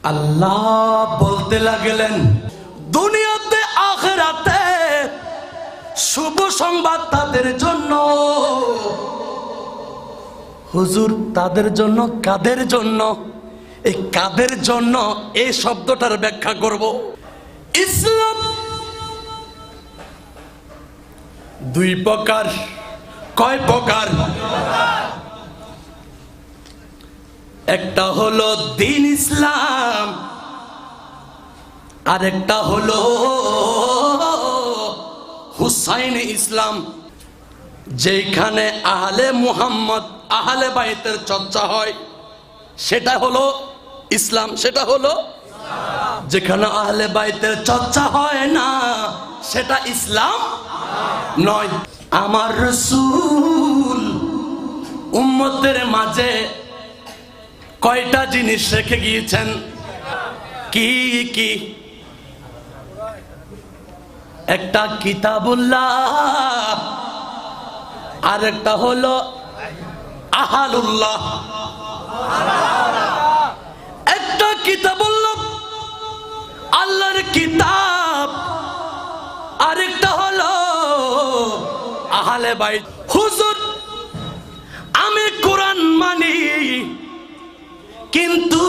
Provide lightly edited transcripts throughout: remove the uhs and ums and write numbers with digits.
আল্লাহ বলতে লাগলেন, দুনিয়াতে আখিরাতে শুভ সংবাদ তাদের জন্য। হুজুর তাদের জন্য কাদের জন্য? এই কাদের জন্য এই শব্দটার ব্যাখ্যা করব। ইসলাম দুই প্রকার। কয় প্রকার? একটা হলো দ্বীন ইসলাম, আর একটা হলো হুসাইনি ইসলাম। যেখানে আহলে মুহাম্মদ আহলে বাইতের চর্চা হয় সেটা হলো ইসলাম, সেটা হলো। যেখানে আহলে বাইতের চর্চা হয় না সেটা ইসলাম নয়। আমার রাসূল উম্মতের মাঝে কয়টা জিনিস রেখে গিয়েছেন? কি কি? একটা কিতাবুল্লাহ, আর একটা হলো আহালুল্লাহ। একটা কিতাবুল্লাহ আল্লাহর কিতাব, আরেকটা হলো আহলে বাইত। হুজুর আমি কোরআন মানি কিন্তু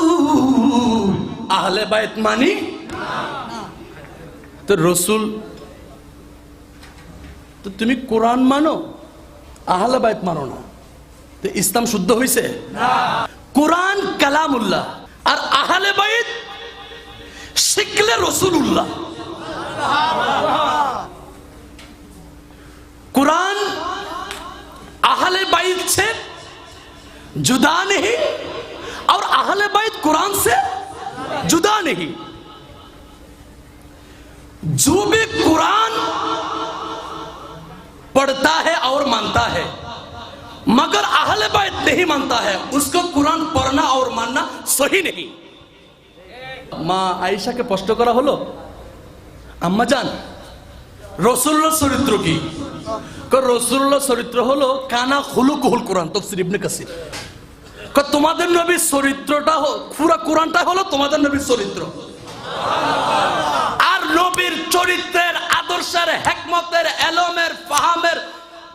আহলে বাইত মানি তো। রাসূল তো তুমি কোরআন মানো, আহলে বাইত মানো না, তো ইসলাম শুদ্ধ হইছে না। কোরআন কালামুল্লাহ আর আহলে বাইত শিখলে রাসূলুল্লাহ। कुरान अहले बैत से जुदा नहीं और अहले बैत कुरान से जुदा नहीं। जो भी कुरान पढ़ता है और मानता है मगर अहले बैत नहीं मानता है, उसको कुरान पढ़ना और मानना सही नहीं। माँ आयशा के प्रश्न करा हलो, अम्मा जान রাসূলুল্লাহ চরিত্র কি? রাসূলুল্লাহ চরিত্র হলো কানা খুলুকুল কোরআন। তাফসীর ইবনে কাসির। তোমাদের নবীর চরিত্রটা পুরো কোরআনটা হলো তোমাদের নবীর চরিত্র। আর নবীর চরিত্রের আদর্শের হিকমতের এলমের ফাহামের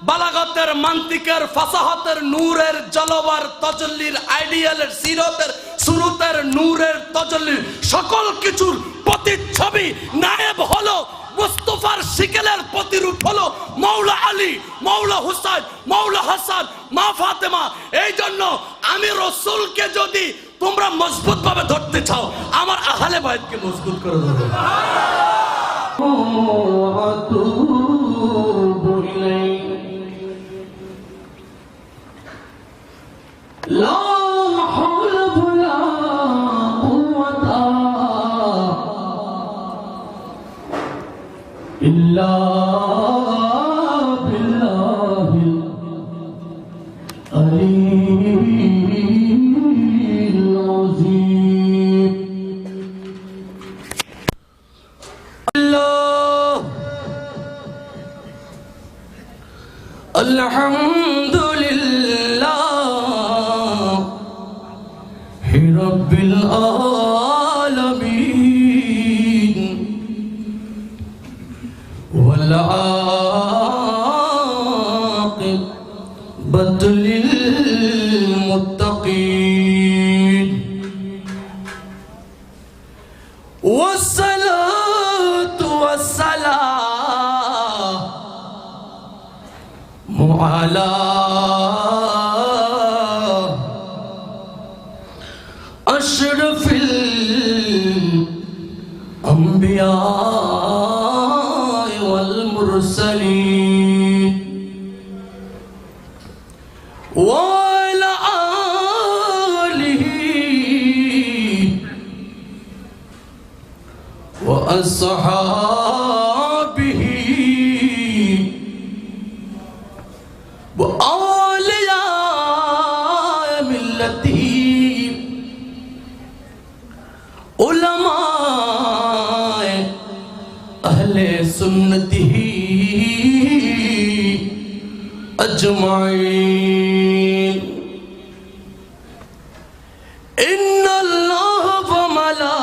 বালাগতের মান্তিকের ফাসাহাতের নূরের জলবার তাজাল্লির আইডিয়ালের সিরতের সুরতের নূরের তাজাল্লির সকল কিছুর প্রতিচ্ছবি নায়েব হলো মুস্তাফার শিকলের প্রতিরূপ হলো মাওলা আলী, মাওলা হুসাইন, মাওলা হাসান, মা ফাতেমা। এই জন্য আমি রাসূলকে যদি তোমরা মজবুত ভাবে ধরতে চাও আমার আহলে বাইতকে মজবুত করে ধরো। লা হাওলা ওয়ালা কুওয়াতা ইল্লা বিল্লাহিল আলিয়্যিল আযীম। আল্লাহ আলহামদুলিল্লাহ রাব্বিল আলামিন ওয়াল আকিবাতু লিল মুত্তাকিন ওয়াসসালাতু ওয়াসসালামু আলা আশরাফিল আম্বিয়া ওয়াল মুরসালিন ওয়া আলা আলিহি ওয়া আসহাবিহি ওয়া আলিয়া মিল্লাতিহি উলামায়ে আহলে সুন্নতিহি আজমাইন। ইন্নাল্লাহা ওয়া মালা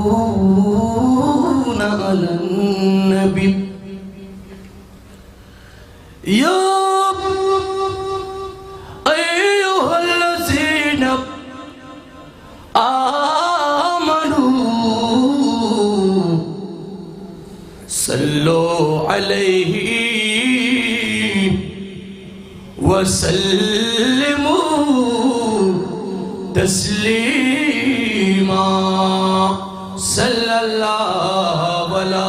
يصلون على النبي يا أيها الذين آمنوا صلوا عليه وسلموا تسليما صلى الله على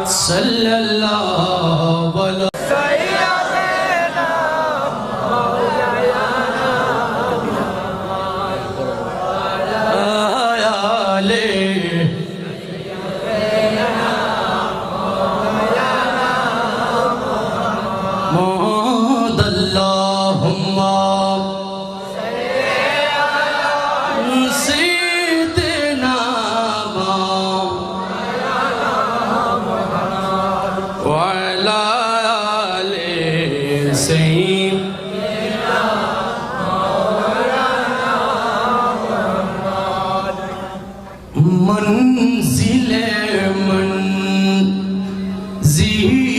صلى الله على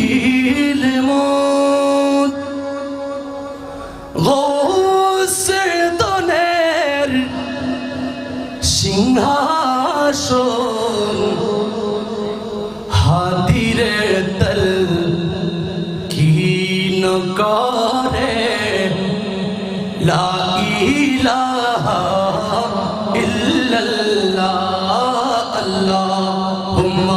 منزل موت غوث دনের সিংহাসন হাদিরে তল কি ন করে লা ইলাহা ইল্লাল্লাহ اللهم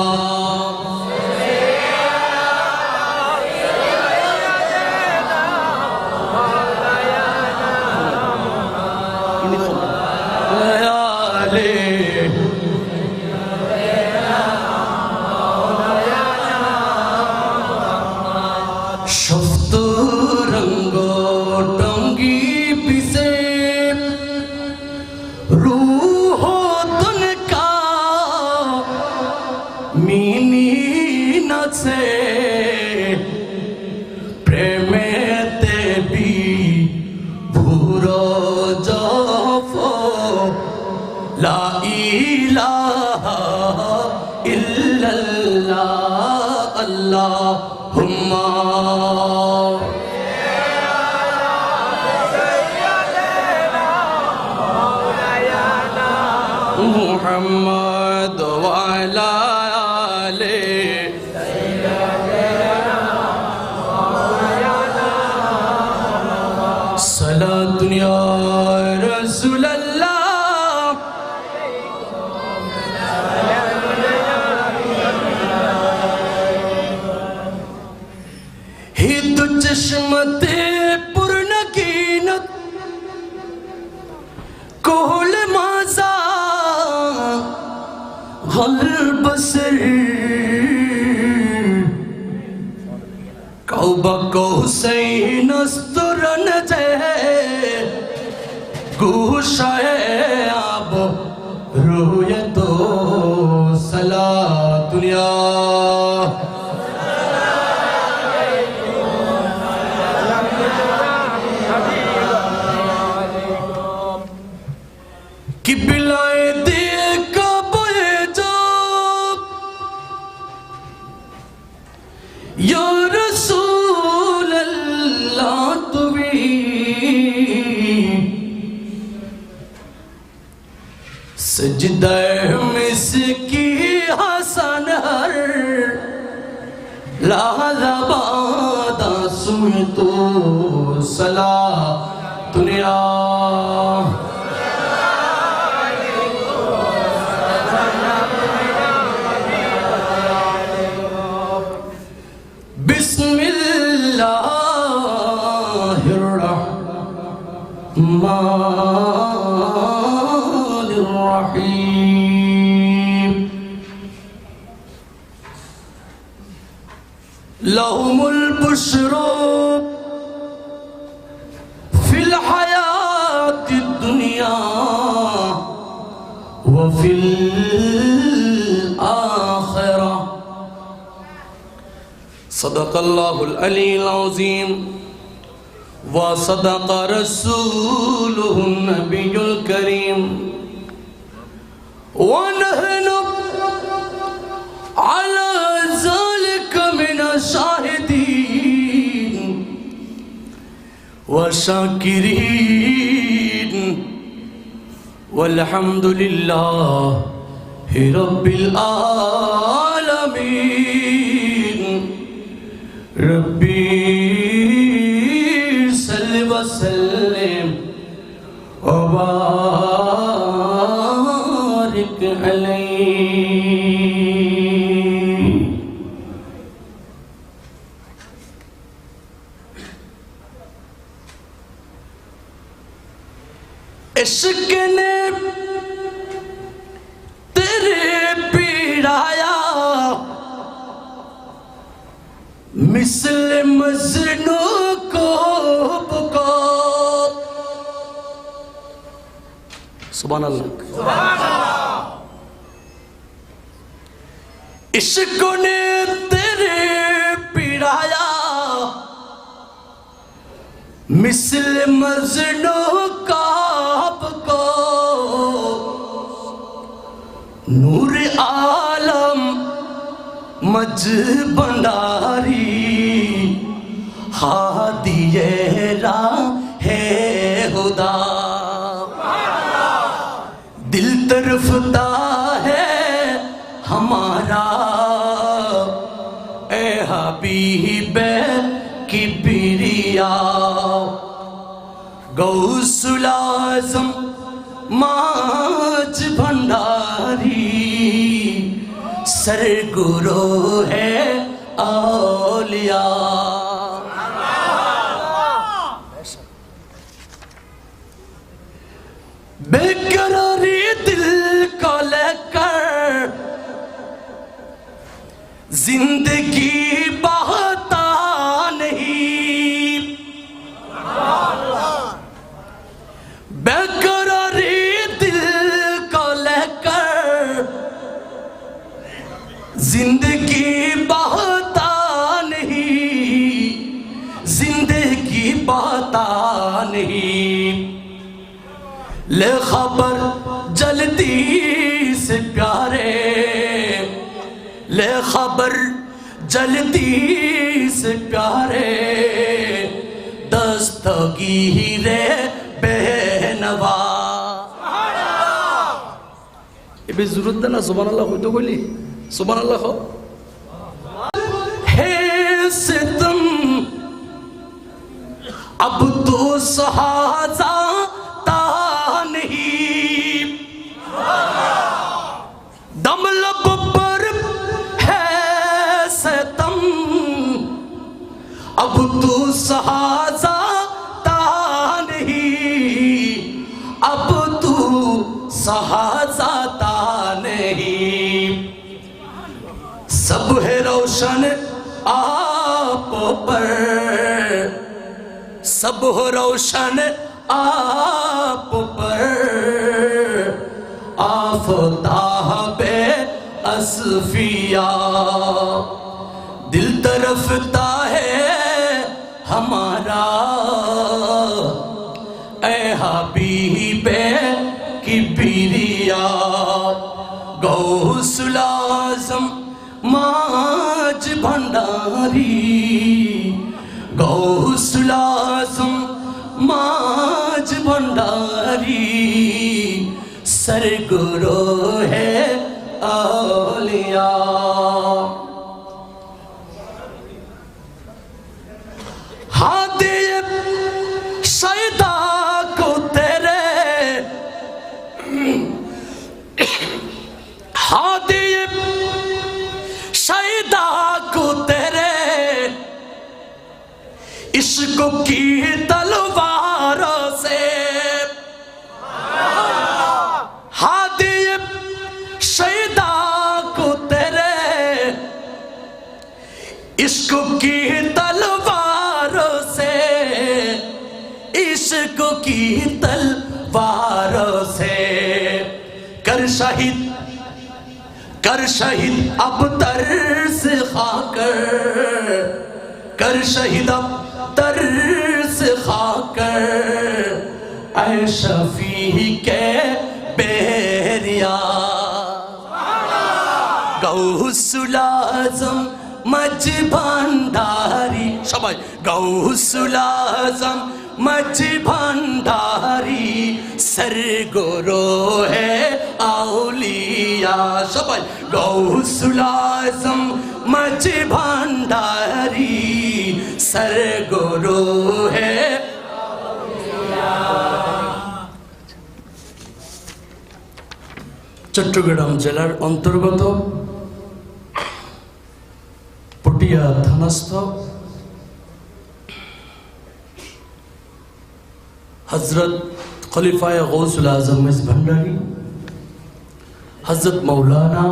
شفت رنگ ٹنگی پیسے روح تن کا মিনি নাচে প্রেমেতে বি ভুর জফ লা ইলাহা ইল্লাল্লাহ আল্লাহুম্মা মুহাম্মদ ওয়া আলা صلاة يا رسول الله ہی تو چشمت پرنکینت کول مازا غلب سر کوبا کو حسین استرن جے گوشائے آب رویتو صلاة دنیا کی بلائے دیکھ بے جو یا رسول اللہ تبھی سجدہ مسکی حسن ہر لہذا بادا سمتو صلاة دنیا بسم اللہ الرحمن الرحیم لهم البشر فی الحیات الدنیا وفی الآخرہ صدق اللہ العلی العظیم وصدق رسولہ النبی الکریم ونحن على ذلك من الشاهدين والشاكرين والحمد لله رب العالمين ربي صل وسلم وبارك عليه. عشق نے تیرے پیڑایا مثل مجنوں کو پکار. سبحان اللہ. عشق نے تیرے پیڑایا مثل مجنوں کا پکار. نور عالم مجھ بنداری ہادی راہ خدا. دل ترفتا ہے ہمارا اے حبیب کبریا. غوث العظم ماج بھنڈاری سرگرو ہے اولیاء. بے قراری دل کو لے کر زندگی بہتا نہیں. بے قراری دل کو لے کر زندگی بہتا نہیں. زندگی بہتا نہیں. لے خبر جلدی سے پیارے لے خبر جلدی سے پیارے دستگیر بے نوا. یہ بھی ضرورت ہے نا سبحان اللہ خود تو گولی سبحان اللہ خو. ہے ستم اب تو سہازا دم لب پر ہے ستم اب تو سہازاتا نہیں. اب تو سہازاتا نہیں. سب ہے روشن آپ پر سب ہے روشن آپ پر آفتاب اصفیاء. دل ترفتا ہے ہمارا اے حبیب کبریا. غوث العظم ماج بھنڈاری غوث العظم ماج بھنڈاری سرگرو ہے اولیاء. ہادی شیدا کو تیرے ہادی شیدا کو تیرے عشق کی تلواروں سے ہادی شیدا کو تیرے عشق کی تلواروں سے عشق کی تلواروں سے کر شہید कर शहीद अब तरस खाकर, कर शहीद अब तरस खाकर, ऐ शफी के बेरिया। गौसुल आज़म मज भांडारी, सबाई गौसुल आज़म मज भांडारी, सरगोरो है आउलिया। सबाई गौसुल आज़म मज भांडारी, सरगोरो है চট্টগ্রাম জেলার অন্তর্গত পটিয়া থানাস্থ হযরত খলিফায়ে গৌসুল আজম মেজভান্ডারী হযরত মাওলানা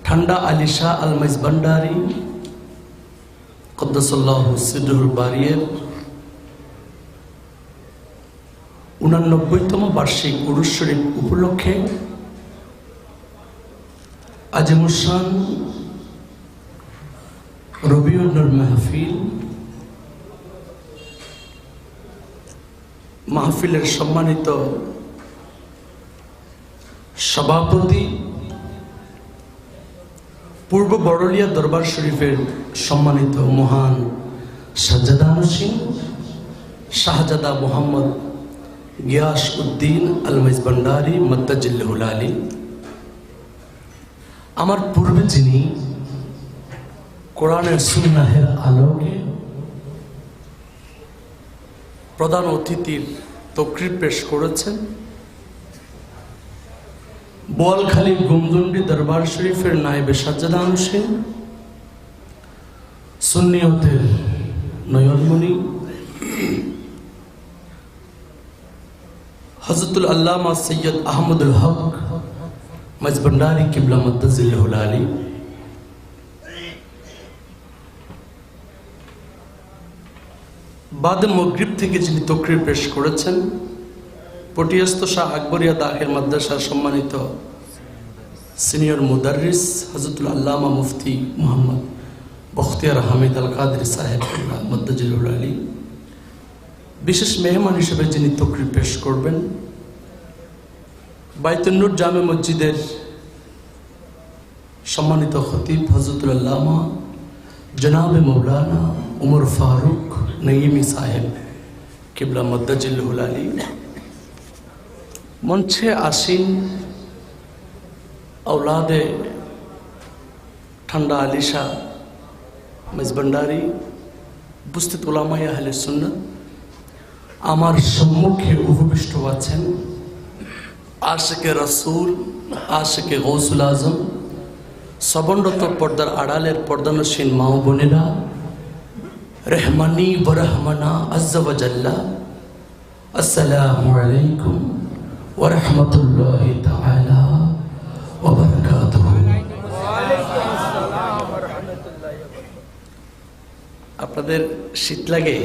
ঠান্ডা আলী শাহ আল মেজভান্ডারী কদ্দাসাল্লাহু সিররুল বারিয়ের 89তম বার্ষিক উরুস শরীফ উপলক্ষে আজিমুসান রবিউল নূর মাহফিলের সম্মানিত সভাপতি, পূর্ব বড়লিয়া দরবার শরীফের সম্মানিত মহান সাজ্জাদানুসীন শাহজাদা মোহাম্মদ গিয়াস উদ্দিন আল মেজভান্ডারী মদ্দাজিল্লাহুল আলী, আমার পূর্বে যিনি কোরআনের সুন্নাহের আলোকে প্রধান অতিথির তকরির পেশ করেছেন, বোয়ালখালী গুমদুন্ডি দরবার শরীফের নায়েবে সাজ্জাদানুসীন, সুন্নিয়তের নয়নমণি হযরতুল আল্লামা সৈয়দ আহমদুল হক মেজভান্ডারী কিবলা মদ্দাজিল্লাহুল আলী, বাদে মাগরিব থেকে যিনি তকরির পেশ করেছেন, পটিয়াস্থ শাহ আকবরিয়া দাখিল মাদ্রাসার সম্মানিত সিনিয়র মুদাররিস হযরতুল আল্লামা মুফতি মুহাম্মদ বখতিয়ার হামিদ আল কাদরি সাহেব মদ্দাজিল্লাহুল আলী, বিশেষ মেহমান হিসেবে যিনি তকরির পেশ করবেন, বাইতুন নূর জামে মসজিদের সম্মানিত খতিব হযরতুল আল্লামা জনাবে মৌলানা উমর ফারুক নঈমি সাহেব কিবলা মদ্দাজিল্লাহুল আলী, মঞ্চে আসীন औलादे ঠান্ডা আলী শাহ মেজভান্ডারী, উপস্থিত উলামায়ে আহলে সুন্নাত, আমার সম্মুখে উপবিষ্ট আছেন আশিকে রাসূল, আশিকে গৌসুল আজম, সবন্নত পর্দার আড়ালের পর্দানসীন মা ও বোনেরা, রহমানি ওয়া রহমানা আজ্জা ওয়া জাল্লা, আসসালামু আলাইকুম ওয়া রাহমাতুল্লাহি তাআলা ওয়া বারাকাতুহু। আপনাদের শীত লাগে?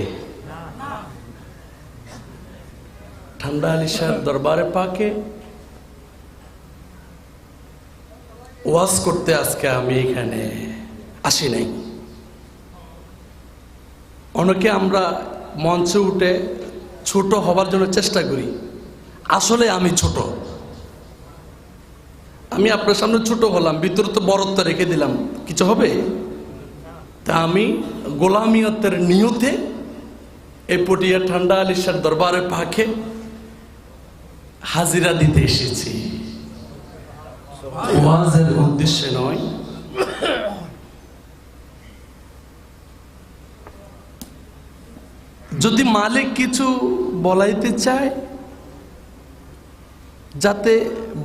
ঠান্ডা আলী শাহ দরবারে পাকে ওয়াজ করতে আজকে আমি এখানে আসি নাই। অনেকে আমরা মঞ্চে উঠে ছোট হবার জন্য চেষ্টা করি, আসলে আমি ছোট। আমি আপনার সামনে ছোট হলাম, ভিতরে তো বড়ত্ব রেখে দিলাম, কিছু হবে? তা আমি গোলামিয়তের নিয়তে এই পটিয়া ঠান্ডা আলী শাহ দরবারে পাকে হাজিরা দিতে এসেছি, ওয়াজের উদ্দেশ্যে নয়। যদি মালিক কিছু বলাইতে চায়, যাতে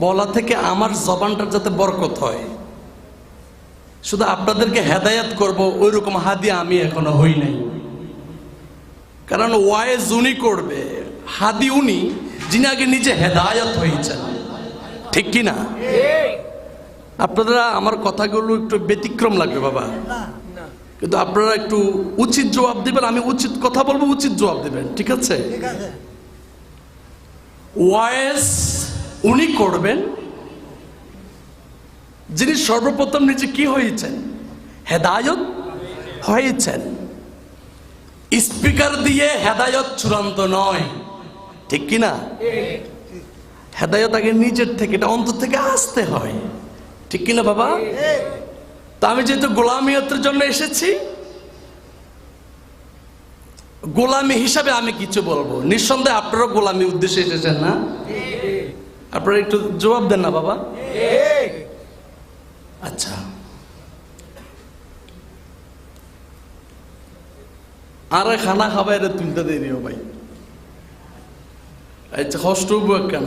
বলা থেকে আমার জবানটা যাতে বরকত হয়, শুধু আপনাদেরকে হেদায়াত করব ওই রকম হাদিয়া আমি এখনো হই নাই। কারণ ওয়াইজ উনি করবে, হাদি উনি, যিনি আগে নিজে হেদায়াত হয়েছেন, ঠিক কি না? আপনারা আমার কথাগুলো একটু ব্যতিক্রম লাগবে বাবা, কিন্তু আপনারা একটু উচিত জবাব দিবেন। আমি উচিত কথা বলবো, উচিত জবাব দিবেন, ঠিক আছে? ওয়াইজ উনি করবেন, যিনি সর্বপ্রথম নিজে কি হয়েছেন? হেদায়ত হয়েছেন। স্পিকার দিয়ে হেদায়ত চূড়ান্ত নয়, ঠিক কিনা? হেদায়ত আগে নিজের থেকে, এটা অন্তর থেকে আসতে হয়, ঠিক কিনা বাবা? তা আমি যেহেতু গোলামিয়তের জন্য এসেছি, গোলামি হিসাবে আমি কিছু বলবো। নিঃসন্দেহে আপনারা গোলামি উদ্দেশ্যে এসেছেন না? আপনারা একটু জবাব দেন না বাবা। আচ্ছা, আরে খানা খাবাই রে তুলতে দেরিও ভাই। আচ্ছা, কষ্ট কেন?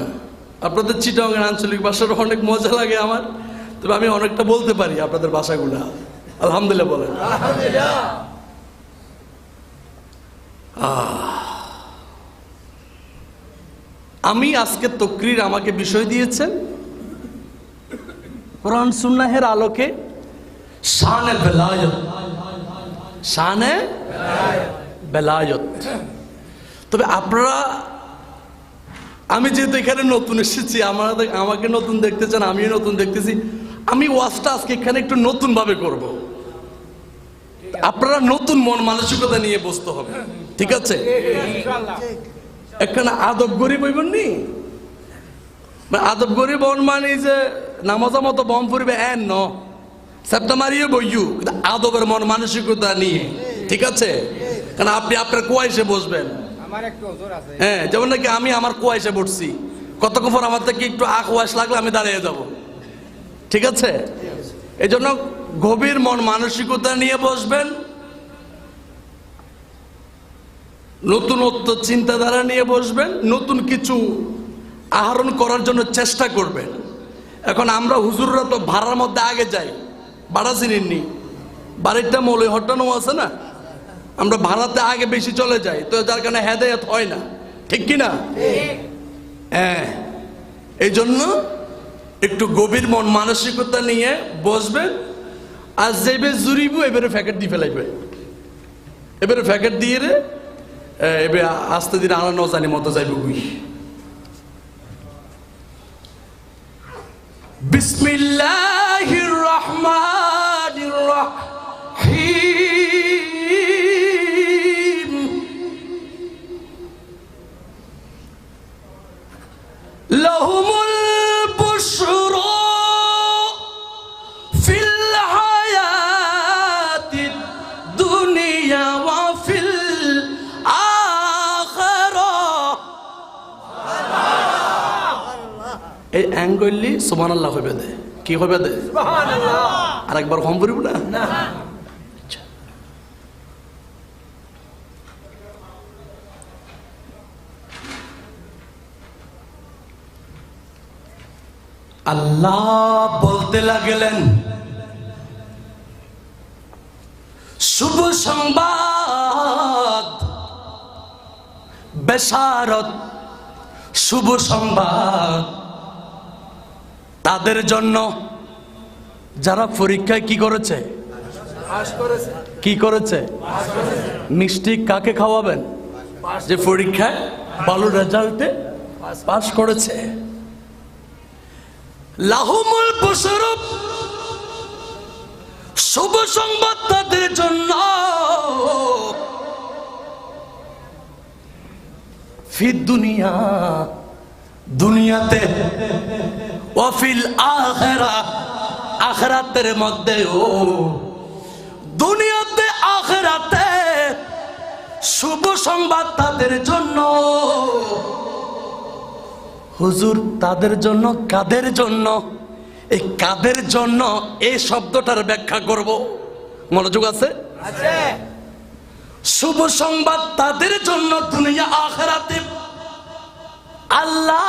আপনাদের চিটাগাং আঞ্চলিক ভাষাটা অনেক মজা লাগে আমার, তবে আমি অনেকটা বলতে পারি আপনাদের ভাষাগুলা। আলহামদুলিল্লাহ বলেন। আমি আজকে তকরির আমাকে বিষয় দিয়েছেন কোরআন সুন্নাহের আলোকে শানে বেলায়ত, শানে বেলায়ত। তবে আপনারা, আমি যেহেতু এখানে নতুন এসেছি, আমাকে নতুন দেখতেছেন, আমিও নতুন দেখতেছি, আমি ওয়াজটা আজকে এখানে একটু নতুন ভাবে করব। আপনারা নতুন মন মানসিকতা নিয়ে বসতে হবে, ঠিক আছে? এখানে আদব গরিব হইবেন নি, আদব গরিব মানে যে নামাজা মতো বম ফুরিবে এন ন সেপ্টা মারিয়ে বইয়ু, আদবের মন মানসিকতা নিয়ে, ঠিক আছে? কারণ আপনি আপনার কুয়াইশে বসবেন, হ্যাঁ, যেমন নাকি আমি আমার কুয়াইশে বসছি, কতক্ষণ পর আমার থেকে একটু কুয়াশ লাগলে আমি দাঁড়িয়ে যাব, ঠিক আছে? এই জন্য গভীর মন মানসিকতা নিয়ে বসবেন, নতুনত্ব চিন্তাধারা নিয়ে বসবেন, নতুন কিছু আহরণ করার জন্য চেষ্টা করবেন। এখন আমরা হুজুররা তো ভাড়ার মধ্যে আগে যাই, ভাড়া চিনিনি, বাড়িটা মৌলই হটানো আছে না, আমরা ভাড়াতে আগে বেশি চলে যাই, তো যার কারণে হেদায়েত হয় না, ঠিক কিনা? হ্যাঁ, এই জন্য একটু গভীর মন মানসিকতা নিয়ে বসবেন। আর যেবে জুড়িব এবারে প্যাকেট দিয়ে ফেলাইবে, এবারে প্যাকেট দিয়ে রে এবার আস্তে ধীরে আনা নজানি মতো যাইবে গুই। বিসমিল্লাহির রহমানির রহিম। লাহুমুল বুশরা ফিল হায়াতিদ দুনিয়া ওয়া ফিল এই অ্যাঙ্গলি সুবহানাল্লাহ হইবে দে, কি হইবে দে? সুবহানাল্লাহ। আরেকবার কম করিব না? না। আল্লাহ বলতে লাগলেন, শুভ সংবাদ, বেশারত, শুভ সংবাদ তাদের জন্য যারা পরীক্ষায় কি করেছে? কি করেছে? মিষ্টি কাকে খাওয়াবেন? যে পরীক্ষায় ভালো রেজাল্টে পাস করেছে। লাহুমুল বুশরা, শুভ সংবাদ তাদের জন্য, ফিদ দুনিয়া, দুনিয়াতে, ওয়া ফিল আখিরা, আখিরাতের মধ্যেও, দুনিয়াতে আখিরাতে শুভ সংবাদ তাদের জন্য। হুজুর তাদের জন্য, কাদের জন্য? এই কাদের জন্য এই শব্দটার ব্যাখ্যা করব, মনোযোগ আছে? শুভ সংবাদ তাদের জন্য দুনিয়া আখিরাতে। আল্লাহ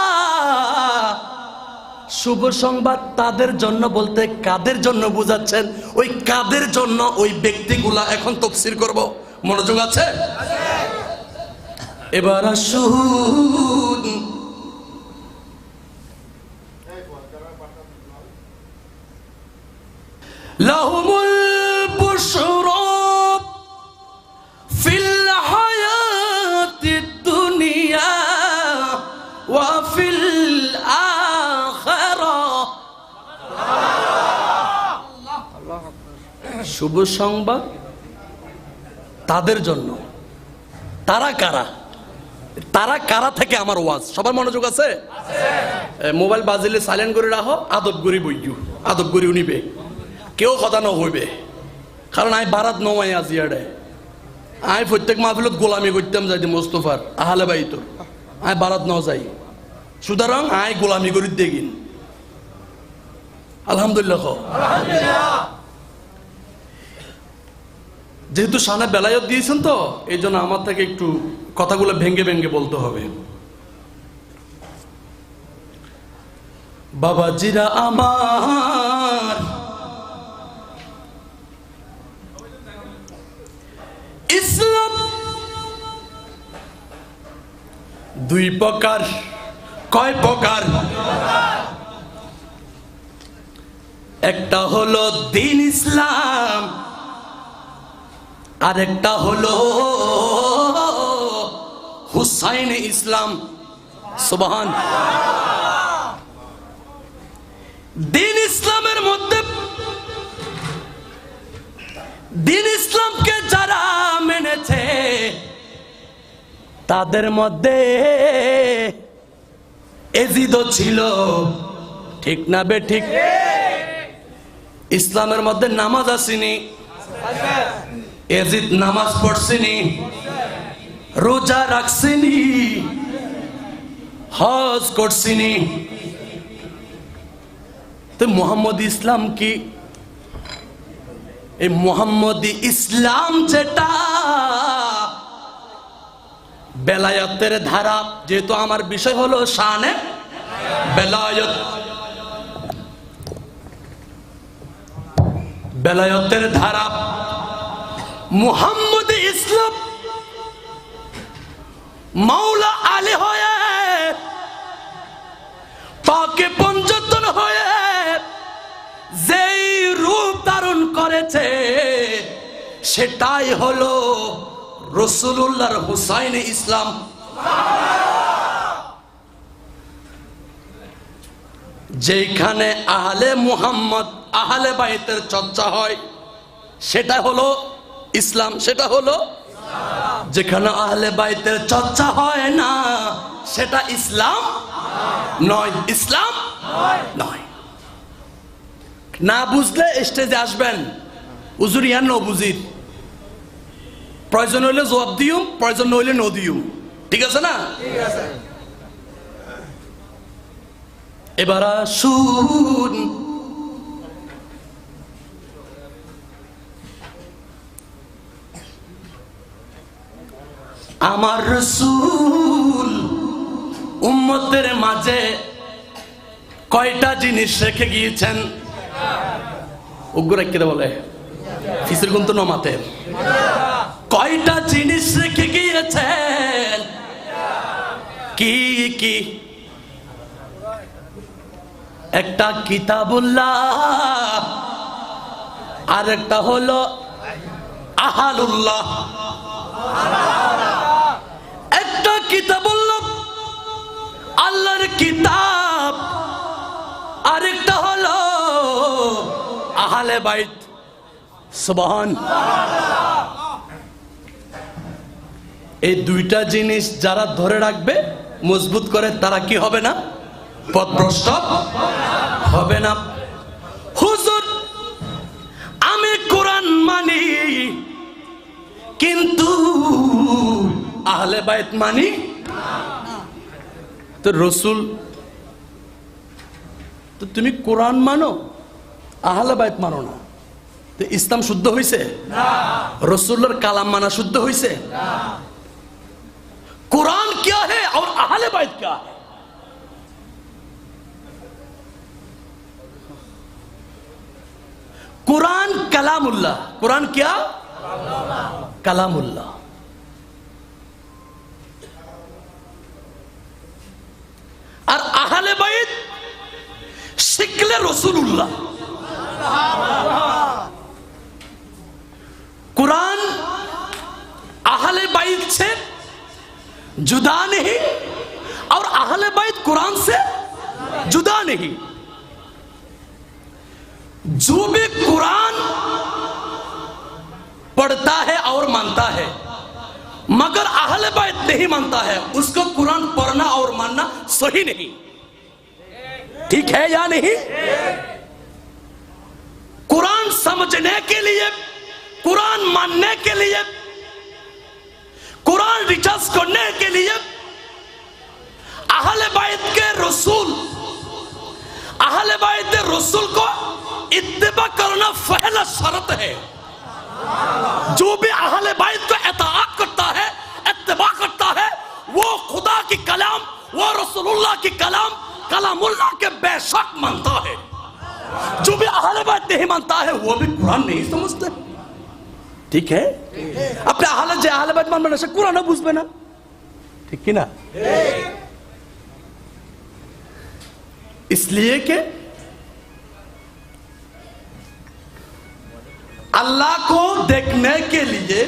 শুভ সংবাদ তাদের জন্য বলতে কাদের জন্য বুঝাচ্ছেন? ওই কাদের জন্য ওই ব্যক্তিগুলা এখন তাফসীর করব, মনোযোগ আছে? এবার আসুন, লাহুমুল বুশরা ফিল হায়াতিদ দুনিয়া ওয়া ফিল আখিরা। শুভ সংবাদ তাদের জন্য। তারা কারা? তারা কারা থেকে আমার ওয়াজ? সবার মনোযোগ আছে? মোবাইল বাজিলে সাইলেন্ট করে রাখো, আদব গরি বইয়ু, আদব গরি উনিবে, কেউ কথা ন হইবে। কারণ আই বারাত নয় আজিয়াডে, আই প্রত্যেক মাহফিলত গোলামি করতাম যাইতে মোস্তফার আহলে বাইত, আই বারাত ন যাই, সুতরাং আই গোলামি করি দেখিন। আলহামদুলিল্লাহ। যেহেতু শানে বেলায়ত দিয়েছেন তো এই জন্য আমার থেকে একটু কথাগুলো ভেঙ্গে ভেঙ্গে বলতে হবে। বাবাজিরা আমার, ইসলাম দুই প্রকার। কয় প্রকার? একটা হলো দ্বীন ইসলাম, আরেকটা হলো হুসাইন ইসলাম। সুবহান। দ্বীন ইসলামের মধ্যে, দ্বীন ইসলামকে যারা মেনেছে তাদের মধ্যে এজিদও ছিল, ঠিক না বে ঠিক? ইসলামের মধ্যে নামাজ আসেনি, এজিদ নামাজ পড়ছেনি, রোজা রাখছেনি, হজ করছেনি। তো মোহাম্মদ ইসলাম কি? এই মোহাম্মদি ইসলাম যেটা বেলায়েতের ধারা, যেহেতু আমার বিষয় হলো শানে বেলায়েত, বেলায়েতের ধারা, মুহাম্মদি ইসলাম মাওলা আলী হয়ে, পাকে পঞ্চতন হয়ে যেই রূপ ধারণ করেছে সেটাই হলো রাসূলুল্লাহর হুসাইন ইসলাম। যেখানে আহলে মুহাম্মদ, আহলে বাইতের চর্চা হয় সেটা হলো ইসলাম, সেটা হলো। যেখানে আহলে বাইতের চর্চা হয় না সেটা ইসলাম নয়, ইসলাম নয়। না বুঝলে স্টেজে আসবেন, উজুর ইয়ান ন বুঝির, প্রয়োজন হইলে জবাব দিও, প্রয়োজন হইলে ন দিও, ঠিক আছে না? এবার আসুন আমার রাসূল উম্মতের মাঝে কয়টা জিনিস রেখে গিয়েছেন? উগ্র কে বলে ফিসের গুণ তো নমাতের। কয়টা জিনিস রেখে গিয়েছেন? কি কি? একটা কিতাবুল্লাহ, আর একটা হলো আহালুল্লাহ। একটা কিতাবুল্লাহ আল্লাহর কিতাব, আরেকটা হলো আহলে বাইত। সুবহান। এই দুইটা জিনিস যারা ধরে রাখবে, মজবুত করে, তারা কি হবে না? পথভ্রষ্ট হবে না। হুজুর আমি কোরআন মানি কিন্তু আহলে বাইত মানি। তো রাসূল, তো তুমি কোরআন মানো, আহলে বাইত মানো না, তো ইসলাম শুদ্ধ হইছে না? রাসূলের কালাম মানা শুদ্ধ হইছে না? कुरान क्या है और अहले बैत क्या है? कुरान कलामुल्लाह। कुरान क्या? कलामुल्लाह। और अहले बैत शिकले रसूलुल्लाह। कुरान अहले बैत से जुदा नहीं और अहले बैत कुरान से जुदा नहीं। जो भी कुरान पढ़ता है और मानता है, मगर अहले बैत नहीं मानता है, उसको कुरान पढ़ना और मानना सही नहीं। ठीक है या नहीं? कुरान समझने के लिए, कुरान मानने के लिए, कुरान रिसर्च करने के लिए अहले बैत के रसूल, अहले बैत रसूल को इत्तिबा करना पहला शर्त है। जो भी अहले बैत को इताअत करता है, इत्तिबा करता है, वो खुदा की कलाम, वो रसूलुल्लाह की कलाम, कलामुल्लाह के बेशक मानता है। जो भी अहले बैत नहीं मानता है वो भी कुरान नहीं समझते। ठीक है? अपने अहले बैत मानने से कुरान बुझबे ना, ठीक है ना? इसलिए कि अल्लाह को देखने के लिए,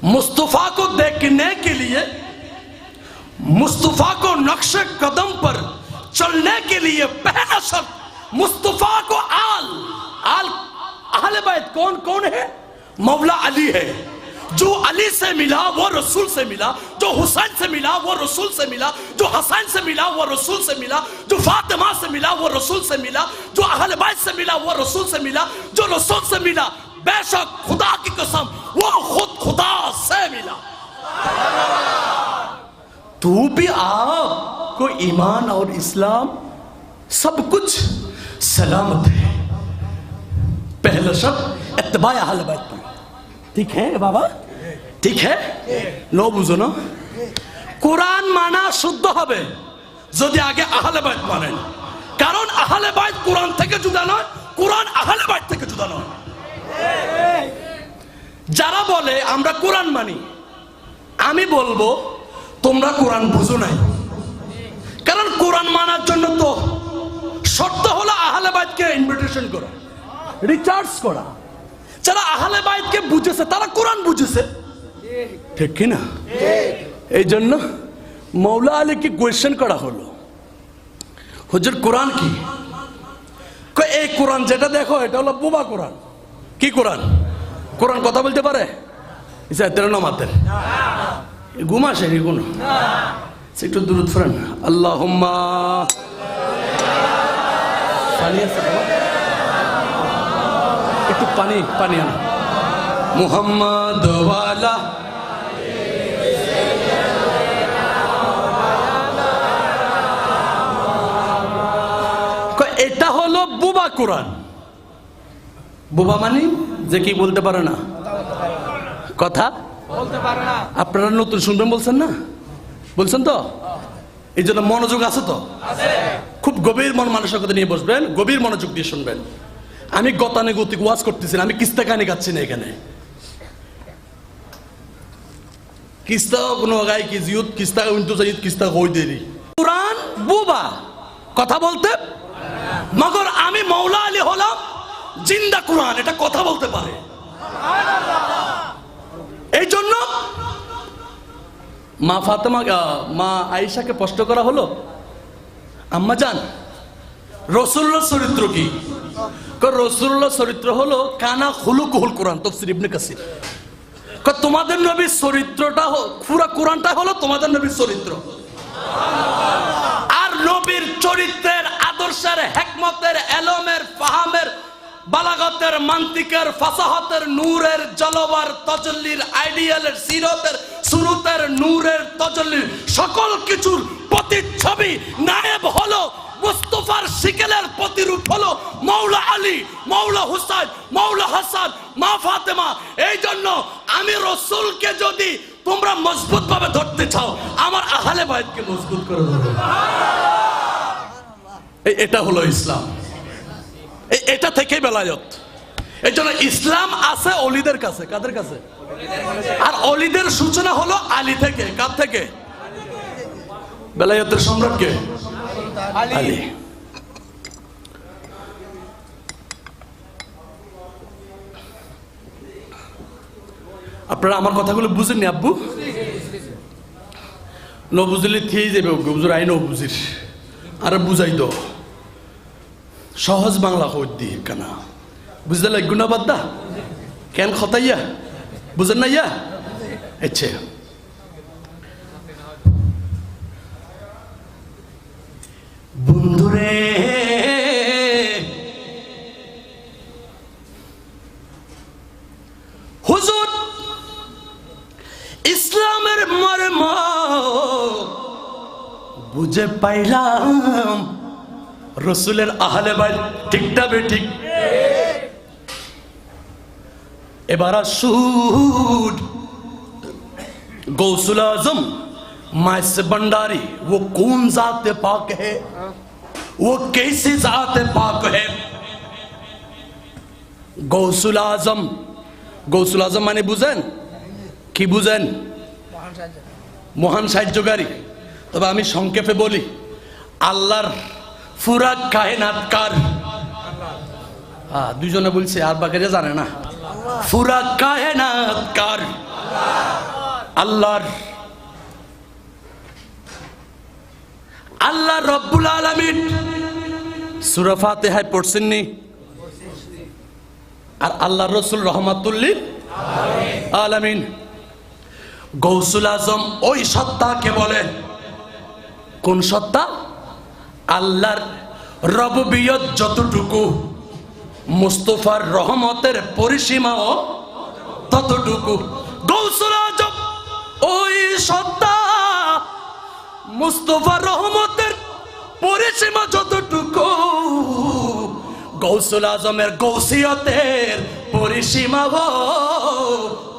मुस्तफा को देखने के लिए, मुस्तफा को नक्शे कदम पर चलने के लिए पहला शर्त मुस्तफा को अहले बैत कौन कौन है? मौला अली है। जो अली से मिला वो रसूल से मिला, जो हुसैन से मिला वो रसूल से मिला, जो हसन से मिला वो रसूल से मिला, जो फातिमा से मिला वो रसूल से मिला, जो अहले बैत से मिला वो रसूल से मिला, जो रसूल से मिला बेशक खुदा की कसम वो खुद खुदा से मिला। तू भी आपको ईमान और इस्लाम सब कुछ सलामत है। पहला शब्द इत्तिबा अहले बैत पर। ठीक है बाबा? ठीक है? नो बुझो ना? कुरान माना शुদ্ধ হবে যদি আগে আহলে বাইত মানেন, কারণ আহলে বাইত কুরআন থেকে জুদা নয়, কুরআন আহলে বাইত থেকে জুদা নয়। যারা বলে আমরা কুরআন মানি, আমি বলবো তোমরা কুরআন বুঝো নাই। কারণ কুরআন মানার জন্য তো শর্ত হলো আহলে বাইতকে ইনভিটেশন করা, রিচার্জ করা। যারা আহলে বাইতকে বুঝেছে তারা কোরআন বুঝেছে, ঠিক কি না? এই জন্য মৌলা আলীকে কোয়েশ্চেন করা হলো, হুজুর কোরআন কি? এই কোরআন যেটা দেখো এটা হলো বোবা কোরআন। কি কোরআন? কোরআন কথা বলতে পারে? ঘুম আসে নি কোনো? একটু দুরূদ পড়েন। আল্লাহুম্মা একটু পানি পানি আনা। মুহাম্মদ ওয়ালা এটা হলো বুবা কোরআন। বুবা মানে যে কি বলতে পারে না, কথা বলতে পারে না। আপনারা নতুন শুনবেন বলছেন না? বলছেন তো? এই জন্য মনোযোগ আছে তো? খুব গভীর মন মানসিকতা নিয়ে বসবেন, গভীর মনোযোগ দিয়ে শুনবেন। আমি গতানুগতিক ওয়াজ করতেছি না, আমি কিস্তা কাহিনী গাচ্ছি না এখানে। কিস্তা কোনো গায়ে কি জিয়ত কিস্তা উন্তু জায়িত কিস্তা কই দেরি। কুরআন বুবা, কথা বলতে, মগর আমি মৌলা আলী হলাম জিন্দা কুরআন, এটা কথা বলতে পারে। এই জন্য মা ফাতেমা, মা আয়েশাকে প্রশ্ন করা হলো, আম্মা জান রাসূলুল্লাহর চরিত্র কি? রাসূলুল্লাহর চরিত্র হলো কানা খুলুকুল কোরআন, তাফসীর ইবনে কাসির। তোমাদের নবীর চরিত্রটা পুরো কোরআনটা হলো তোমাদের নবীর চরিত্র। আর নবীর চরিত্রের, আদর্শের, হিকমতের, এলমের, ফাহামের, বালাগতের, মান্তিকের, ফাসাহতের, নূরের, জলবার, তাজাল্লির, আইডিয়ালের, সিরতের, সুরতের, নূরের, তাজাল্লির সকল কিছুর প্রতিচ্ছবি নায়েব হলো মুস্তাফার শিকলের প্রতিরূপ হলো মৌলা আলী, মৌলা হুসাইন, মৌলা হাসান, মা ফাতেমা। এই জন্য আমি রাসূলকে যদি তোমরা মজবুত ভাবে ধরতে চাও, আমার আহলে বাইতকে মজবুত করে ধরো। এটা হলো ইসলাম, এটা থেকেই বেলায়েত। এই জন্য ইসলাম আছে অলিদের কাছে। কাদের কাছে? আর অলিদের সূচনা হলো আলী থেকে। কার থেকে? বেলায়েতের সম্রাট কে? আলী। আপনারা আমার কথাগুলো বুঝেননি আব্বু? ন বুঝলে থেয়ে যাবে, বুঝুর আই ন বুঝিস আরে বুঝাই তো সহজ বাংলা হই দি কেনা বুঝতে লাগবে না বাদ্দা? কেন খতাইয়া বুঝেন না ইয়া? আচ্ছা, বন্ধুরে হুজুর ইসলামের মর্ম বুঝে পাইলাম, রসুলের আহলে বাইত, ঠিকটা বে ঠিক। এবার আসুন, गौसुल आजम माइस भंडारी वो कौन जाते पाक है, वो कैसी जाते पाक है? गौसुल आजम, गौसुल आजम माने बुझेन কি বুঝেন? মহান সাহায্যকারী। তবে আমি সংক্ষেপে বলি, আল্লাহর পুরা কায়নাতকার। দুইজনে বলছে, আর বাকিরা জানে না। পুরা কায়নাতকার আল্লাহর, আল্লাহ রব্বুল আলামিন। সূরা ফাতিহায় পড়ছেন নি? আর আল্লাহর রাসূল রাহমাতুল লিল আলামিন। গৌসুল আজম ওই সত্তাকে বলে, কোন সত্তা? আল্লাহর রব্বিয়ত যতটুকু, মুস্তাফার রহমতের পরিসীমাও ততটুকু। গৌসুল আজম ওই সত্তা, মুস্তাফার রহমতের পরিসীমা যতটুকু, গৌসুল আজমের গৌসিয়তের পরিসীমাও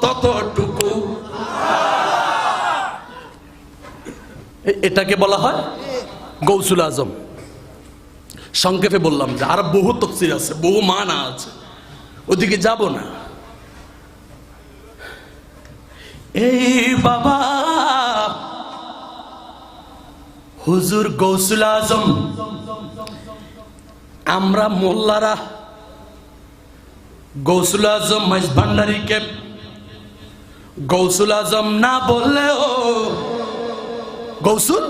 ততটুকু। এটাকে বলা হয় গৌসুল আজম। সংক্ষেপে বললাম যে আর বহু তাফসীর আছে, বহু মানা আছে, ওদিকে যাব না। এই বাবা হুজুর গৌসুল আজম, আমরা মোল্লারা গৌসুল আজম মাইজ ভান্ডারীকে গৌসুল আজম না বললেও, গৌসুল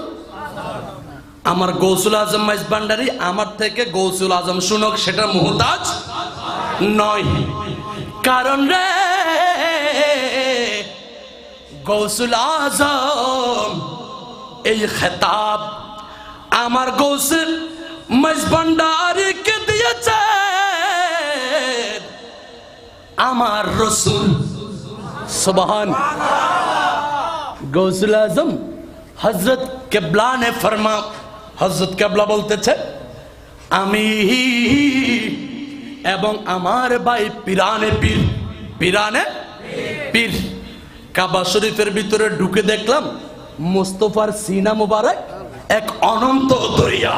আমার গৌসুল আজম মাইজ ভান্ডারী আমার থেকে গৌসুল আজম শুনক, সেটা মুহতাজ নয়। কারণ রে গৌসুল আজম এই খেতাব আমার গৌসুল মাইজ ভান্ডারীকে দিয়েছে আমার রসুল। সুবহান। গৌসুল আজম হযরত কেবলা ने फरमा, হযরত কেবলা বলতেছে, আমি এবং আমার ভাই পিরানে পীর, পিরানে পীর কাবা শরীফের ভিতরে ঢুকে দেখলাম মুস্তাফার সিনা মুবারক এক অনন্ত দরিয়া।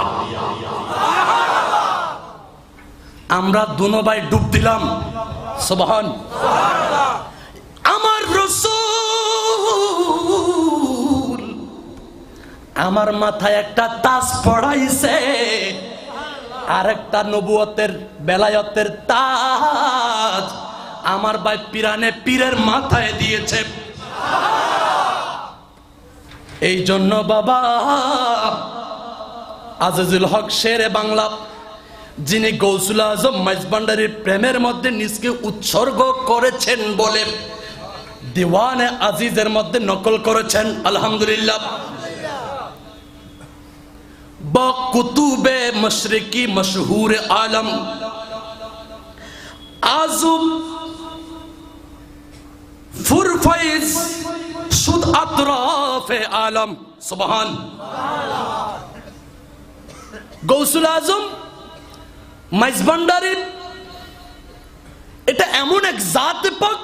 আমরা দুনো ভাই ডুব দিলাম। সুবহান। আমার রাসূল আমার মাথায় একটা তাজ পড়াইছে, আর একটা নবুয়তের বেলায়েতের তাজ আমার ভাই পিরানে পীরের মাথায় দিয়েছে। এই জন্য বাবা আজিজুল হক শেরে বাংলা, যিনি গৌসুল আজম মাইজ ভান্ডারীর প্রেমের মধ্যে নিজকে উৎসর্গ করেছেন বলে দিওয়ানে আজিজের মধ্যে নকল করেছেন। আলহামদুলিল্লাহ। বকুতুবে মশরিকি মশহুর আলম আজম ফুরফাইজ সুদ আতরাফে আলম। সুবহান। গৌসুল আজম মাইজ ভান্ডারী এটা এমন এক জাতে পাক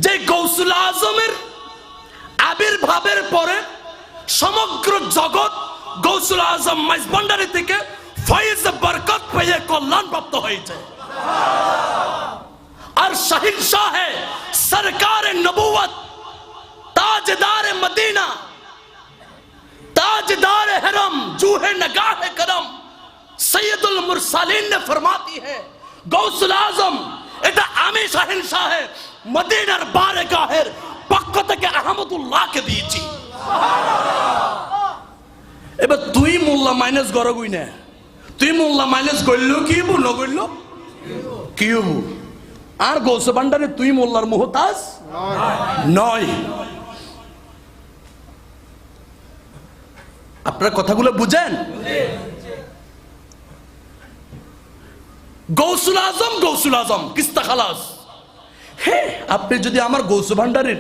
যে গৌসুল আজমের আবির্ভাবের পরে সমগ্র জগৎ গৌসুল আজম মাইজ ভান্ডারী থেকে ফয়েজ বরকত পেয়ে কল্যাণ প্রাপ্ত হয়েছে। আর শাহিনशाह সরকার নবুয়ত, ताजदार मदीना, ताजदार हरम, जूहे नगाह करम, सैयदुल मुरसलीन ने फरमाती है गौसुल आजम এটা আমি শাহিনशाह মদিনার বারগাহের পক্ষ থেকে আহমদুল্লাহকে দিয়েছি। এবার তুই মোল্লা মাইনাস গরগুই না, তুই মোল্লা মাইনাস করলো কি হবো, ন করলো কি হবো? আর গৌসে ভান্ডারে তুই মোল্লার মুহতাজ নয়। আপনারা কথাগুলো বুঝেন? গৌসুল আজম, গৌসুল আজম কিস্তা খালাস। হ্যাঁ, আপনি যদি আমার গৌসে ভান্ডারের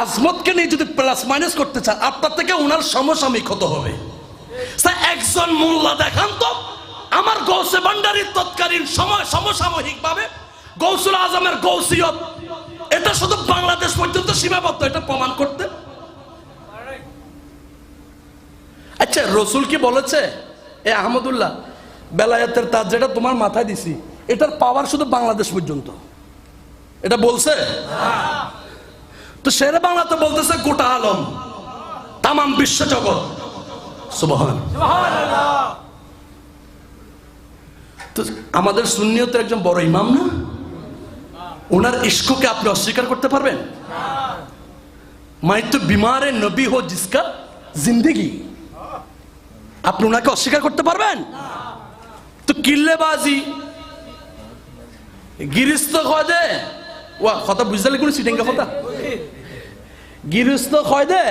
আজমতকে নিয়ে যদি প্লাস মাইনাস করতে চান, আপনার থেকে ওনার সমসাময়িক হতে হবে। একজন মোল্লা দেখান তো আমার গৌসে ভান্ডারীর তৎকালীন সময় সমসাময়িক ভাবে গৌসুল আজমের গৌসিয়ত এটা শুধু বাংলাদেশ পর্যন্ত সীমাবদ্ধ, এটা প্রমাণ করতে। আচ্ছা, রসুল কি বলেছে এ আহমদুল্লাহ বেলায়েতের তাজ যেটা তোমার মাথায় দিছি এটার পাওয়ার শুধু বাংলাদেশ পর্যন্ত, এটা বলছে? তো শেরে বাংলা তো বলতেছে গোটা আলম, তামাম বিশ্ব জগৎ। সুবহানাল্লাহ। তো আমাদের সুন্নিয়তের একজন বড় ইমাম না, ওনার ইশককে আপনি অস্বীকার করতে পারবেন? মাই তো বিমারে নবী হো জিসকা জিন্দেগি, আপনি ওনাকে অস্বীকার করতে পারবেন? তো কিল্লেবাজি গিরিস্ত হয় দে, ওয়া কথা বুঝতে কোনো সিটেঙ্গা কথা, গিরিস্ত হয় দে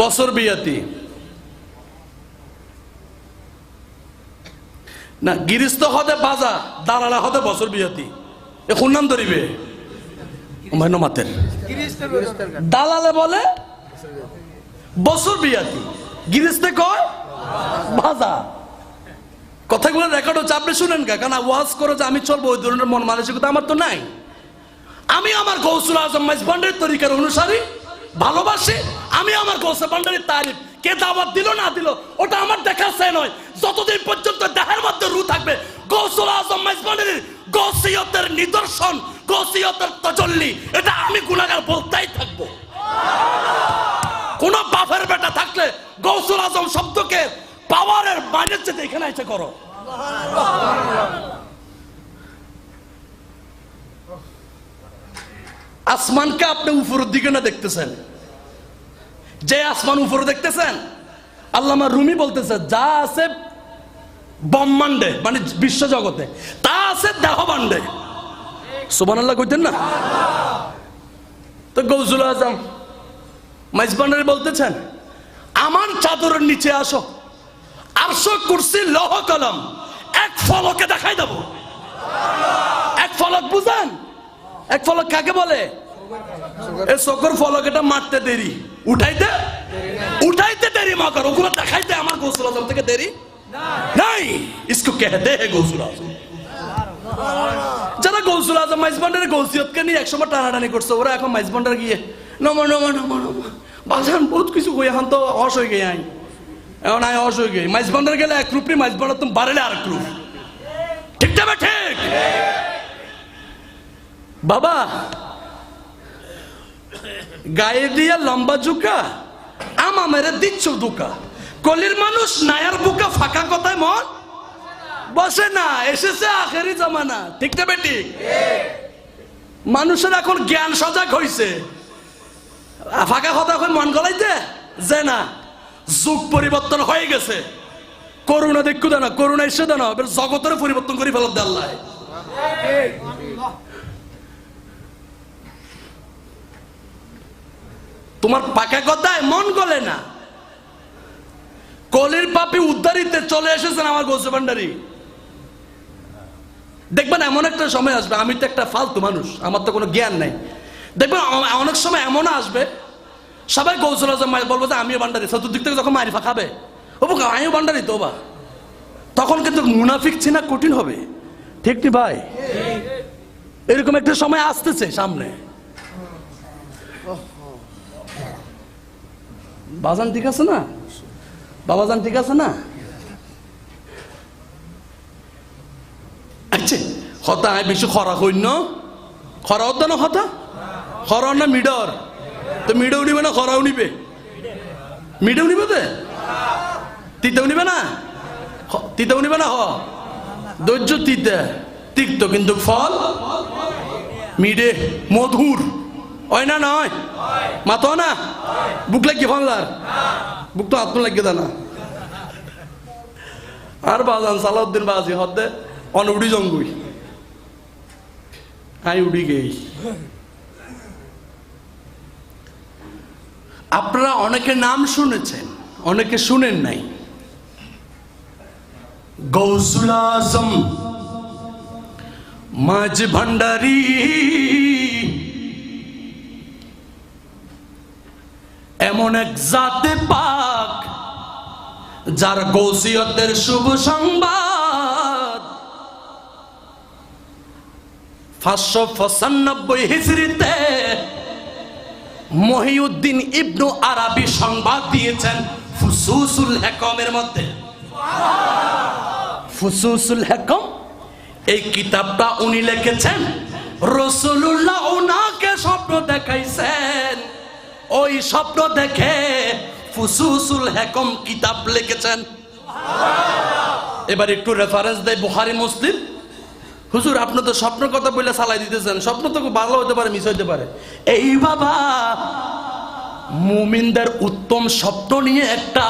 বছর বিয়াতি না, গিরিস্ত হদে বাজা দালালা হদে বছর বিয়াতি, এ কোন নাম ধরিবে? মাতের দালালে বলে বছর বিয়াতি, গিরিস্তে কয় বাজা। কথাগুলো রেকর্ড হচ্ছে, আপনি শুনেন কা? কারণ ওয়াজ করে যে আমি চলবো ওই ধরনের মন মানসিকতা আমার তো নাই। আমি আমার গৌসুল আজম মাইজভান্ডারীর তরিকার অনুসারী, ভালোবাসি। আমি আমার গৌসে ভান্ডারীর তারিফ, কে দাওয়াত দিল না দিল ওটা আমার দেখার সে নয়। যতদিন পর্যন্ত দেহের মধ্যে রু থাকবে গৌসুল আজম মাইজভান্ডারীর গৌসিয়তের নিদর্শন, গৌসিয়তের তাজাল্লি, এটা আমি গুনাহগার বলতেই থাকবো। কোন বাপের বেটা থাকলে গৌসুল আজম শব্দকে পাওয়ারের বাইরে যেতে এখানে এসে করো। আসমানকে আপনি উপরের দিকে না দেখতেছেন, যে আসমান উপরে দেখতেছেন, আল্লামা রুমি বলতেছে যা আছে ব্রহ্মাণ্ডে মানে বিশ্ব জগতে তা আছে দেহভাণ্ডে। সুবহানাল্লাহ কইতেন না? তো গৌসুল আজম মাইজভান্ডারী বলতেছেন আমার চাদরের নিচে আসো, আরশ কুরসি লৌহ কলম এক ফলকে দেখাই দেব। এক ফলক বুঝেন? এক ফলক কাকে বলে? এই চোখের ফলক, এটা মারতে দেরি, উঠাইতে দেরি মগর ওগুলো দেখাইতে আমার গৌসুল আজম থেকে দেরি নাই। ইসকো कहते हैं গৌসুল আজম। যারা গৌসুল আজম মাইজভান্ডারের গৌসিয়তকে নিয়ে একসময় টানাটানি করছে, ওরা এখন মাইজভান্ডার গিয়ে নমা নমা নমা নমা বাজান বহুত কিছু কই, এখন তো অস হয়ে গিয়ে আই, এখন আই অস হয়ে গিয়ে মাইজভান্ডার গেলে এক রূপী, মাইজভান্ডার তুমি বাড়ালে আর এক রূপ। ঠিক না ঠিক? বাবা গায়ে দিয়া লম্বা জুকা আমা মেরে দিচ্ছ দুকা, কলির মানুষ নায়ার বুকা ফাঁকা কথায় মন বসে না, এসেছে আখেরি জামানা। ঠিক না বেটি? মানুষের এখন জ্ঞান সজাগ হয়েছে, ফাঁকা কথা এখন মন গলাইতে যে না, যুগ পরিবর্তন হয়ে গেছে। করুণা দেখু দেনা, করুণা এসে দেনা, জগতের পরিবর্তন করে ফেলত আল্লাহ। তোমার পাকা কথায় মন গলে না। কলির পাপি উদ্ধারিতে চলে এসেছেন আমার গৌসে ভান্ডারী। দেখবেন এমন একটা সময় আসবে, আমি তো একটা ফালতু মানুষ, আমার তো কোনো জ্ঞান নাই, দেখবেন অনেক সময় এমন আসবে সবাই গৌসুল আজম বলবো যে আমিও ভান্ডারী, চতুর্দিক থেকে যখন মারিফা খাবে ও আমিও ভান্ডারী তো বা, তখন কিন্তু মুনাফিক চেনা কঠিন হবে। ঠিক নি ভাই? এরকম একটা সময় আসতেছে সামনে। বাজান ঠিক আছে না? বাবাজান ঠিক আছে না? আচ্ছা হতা বেশি খরা হইন, খরা হতো না, হতা খরা না মিডর, তো মিডেও নিবে না খরাও নিবে? মিডেও নিবে তো, তিতেও নিবে না, তিতেও নিবে না। ধৈর্য তিতে তিক্ত কিন্তু ফল মিডে মধুর হয় না? নয় মাতো না? বুক লাগিয়ে ফলার বুক তো আত্ম লাগিয়ে দা না। আর বাজান সালাউদ্দিন বাজি হদ্দে অন উড়ি জঙ্গুই আই উড়ি গেই। আপনারা অনেকে নাম শুনেছেন, অনেকে শুনেন নাই। গৌসুল আজম মাঝ ভান্ডারী এমন এক জাতে পাক যার গৌসিয়তের শুভ সংবাদ 595 হিজরিতে মহিউদ্দিন ইবনু আরাবী সংবাদ দিয়েছেন ফুসুসুল হিকমের মধ্যে। ফুসুসুল হিকম এই কিতাবটা উনি লিখেছেন, রাসূলুল্লাহ ওনাকে স্বপ্ন দেখাইছেন, ওই স্বপ্ন দেখে ফুসুসুল হিকম কিতাব লিখেছেন। এবার একটু রেফারেন্স দেয় বুখারী মুসলিম। হুজুর আপনি তো স্বপ্নের কথা বলে চালাই দিতেছেন, স্বপ্ন তো ভালো হতে পারে মিস হতে পারে। এই বাবা, মুমিনদের উত্তম স্বপ্ন নিয়ে একটা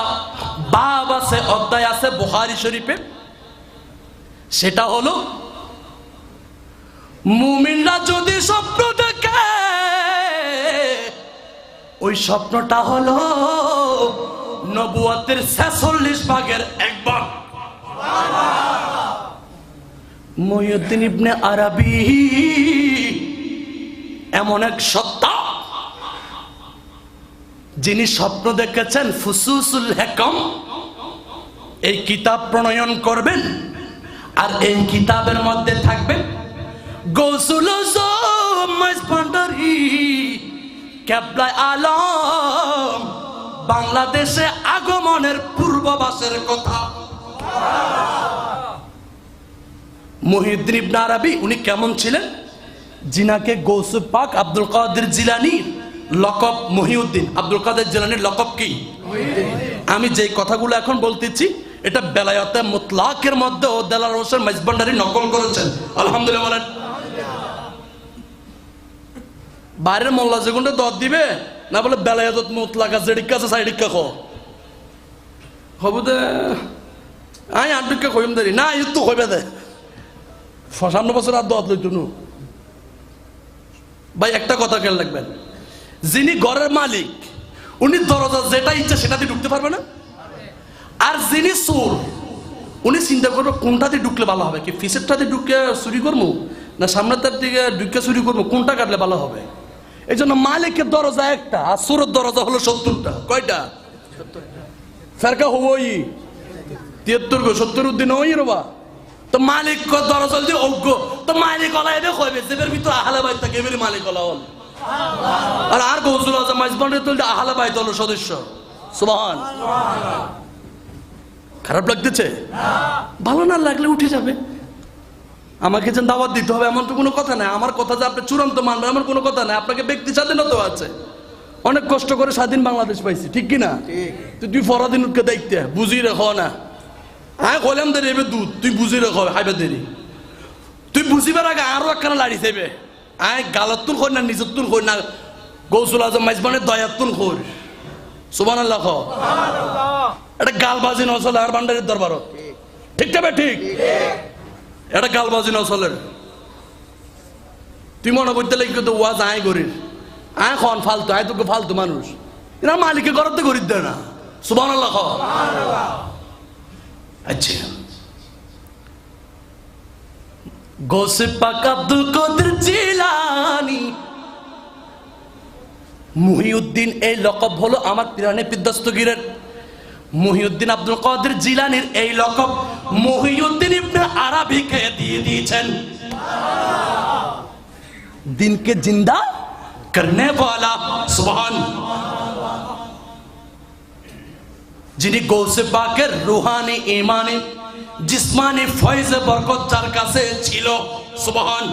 বাব আছে, অধ্যায় আছে বুখারী শরীফে। সেটা হলো মুমিনরা যদি স্বপ্ন দেখে ওই স্বপ্নটা হলো নবুয়তের 46 ভাগের 1 ভাগ। মহিউদ্দিন ইবনে আরাবী এমন এক সত্তা যিনি স্বপ্ন দেখেছেন ফুসুসুল হিকম এই কিতাব প্রণয়ন করবেন। আর এই কিতাবের মধ্যে থাকবে গৌসুল আজম মাঝ ভান্ডারী কেবলা আলম বাংলাদেশে আগমনের পূর্বাভাসের কথা। মহিউদ্দিন ইবনে আরাবী উনি কেমন ছিলেন? জিনাকে গৌসে পাক আব্দুল কাদের জিলানী লকব মহিউদ্দিন। আব্দুল কাদের জিলানীর লকব কি? আমি যে কথাগুলো এখন বলতেছি এটা বেলায়েতে মুতলাকের মধ্যে ও দেলাওয়ার হোসেন মাঝ ভান্ডারী নকল করেছেন। আলহামদুলিল্লাহ বলেন। বাইরের মোল্লা যেগুলো দর দিবে না বলে বেলায়েত মুতলাকা যেদিকে আছে সাইডিকা খো হবু দে আই আটদিকে কইম দেরি না এই তো কইবে দে ৫৫ বছর আর দত লইতো নু। ভাই একটা কথা খেয়াল রাখবেন, যিনি ঘরের মালিক উনি দরজা যেটা ইচ্ছা সেটা দিয়ে ঢুকতে পারবে না। আর যিনি চোর উনি চিন্তা করবে কোনটা দিয়ে ঢুকলে ভালো হবে, কি ফিসেরটা দিয়ে ঢুকে চুরি করবো না সামনেটার দিকে ঢুকে চুরি করবো, কোনটা কাটলে ভালো হবে। এই জন্য মালিকের দরজা একটা আর চোরের দরজা হলো ৭০টা। কয়টা? ফেরকা হবই ৭৩ ৭০ উদ্দিন ওই রবা। তো মালিক দরজা দিয়ে অজ্ঞ তো মালিক ওলা এবে কইবে যেবের ভিতর আহলে বাইত থাকে এবের মালিক ওলা হল। আর গৌসুল আজম মাঝ ভান্ডারী তুলতে আহলে বাইত হলো সদস্য। সুবহান। খারাপ লাগতেছে? ভালো না লাগলে উঠে যাবে। আমাকে যেন দাওয়াত দিতে হবে এমন তো কোনো কথা নাই। আমার কথা যে আপনি চূড়ান্ত মানবেন এমন কোনো কথা নাই। আপনাকে ব্যক্তি স্বাধীনতা আছে। অনেক কষ্ট করে স্বাধীন বাংলাদেশ পাইছি, ঠিক কিনা? তুই ফরাদিনকে দেখতে বুঝি রেখো না। হ্যাঁ কইলাম দেরি এবার দুধ তুই বুঝি রেখো হাইবে দেরি তুই বুঝিবার আগে আরো একখানা লাড়ি চাইবে। আয় গালাতুন কই না নিজতুন কই না গৌসুল আজম মাঝ ভান্ডারী দয়াতুন কই। সুবহানাল্লাহ। সুবহানাল্লাহ। এটা গালবাজি নচলে আর ভান্ডারীর দরবারত, ঠিক তবে ঠিক এটা গালবাজি নচলের। তুই মনে করতে লাগি তো ওয়াজ আয় গরির আয় খন ফালতু আয় তোকে ফালতু মানুষ এরা মালিকে করতে গরিব দেয় না। সুবহানাল্লাহ। আচ্ছা গৌসে পাক আব্দুল কাদের জিলানী মহিউদ্দিন এই লকব হলো আমার পিরানে পিদ্দস্তগীরের। মহিউদ্দিন আব্দুল কাদের জিলানীর এই লকব মহিউদ্দিন ইবনে আরাবীকে দিয়ে দিয়েছেন। দিনকে জিন্দা করনে वाला সুবহান। যিনি গৌসে পাকের রুহানি ঈমানি জিসমানি ফয়জে বরকত যার কাছে ছিল। সুবহান।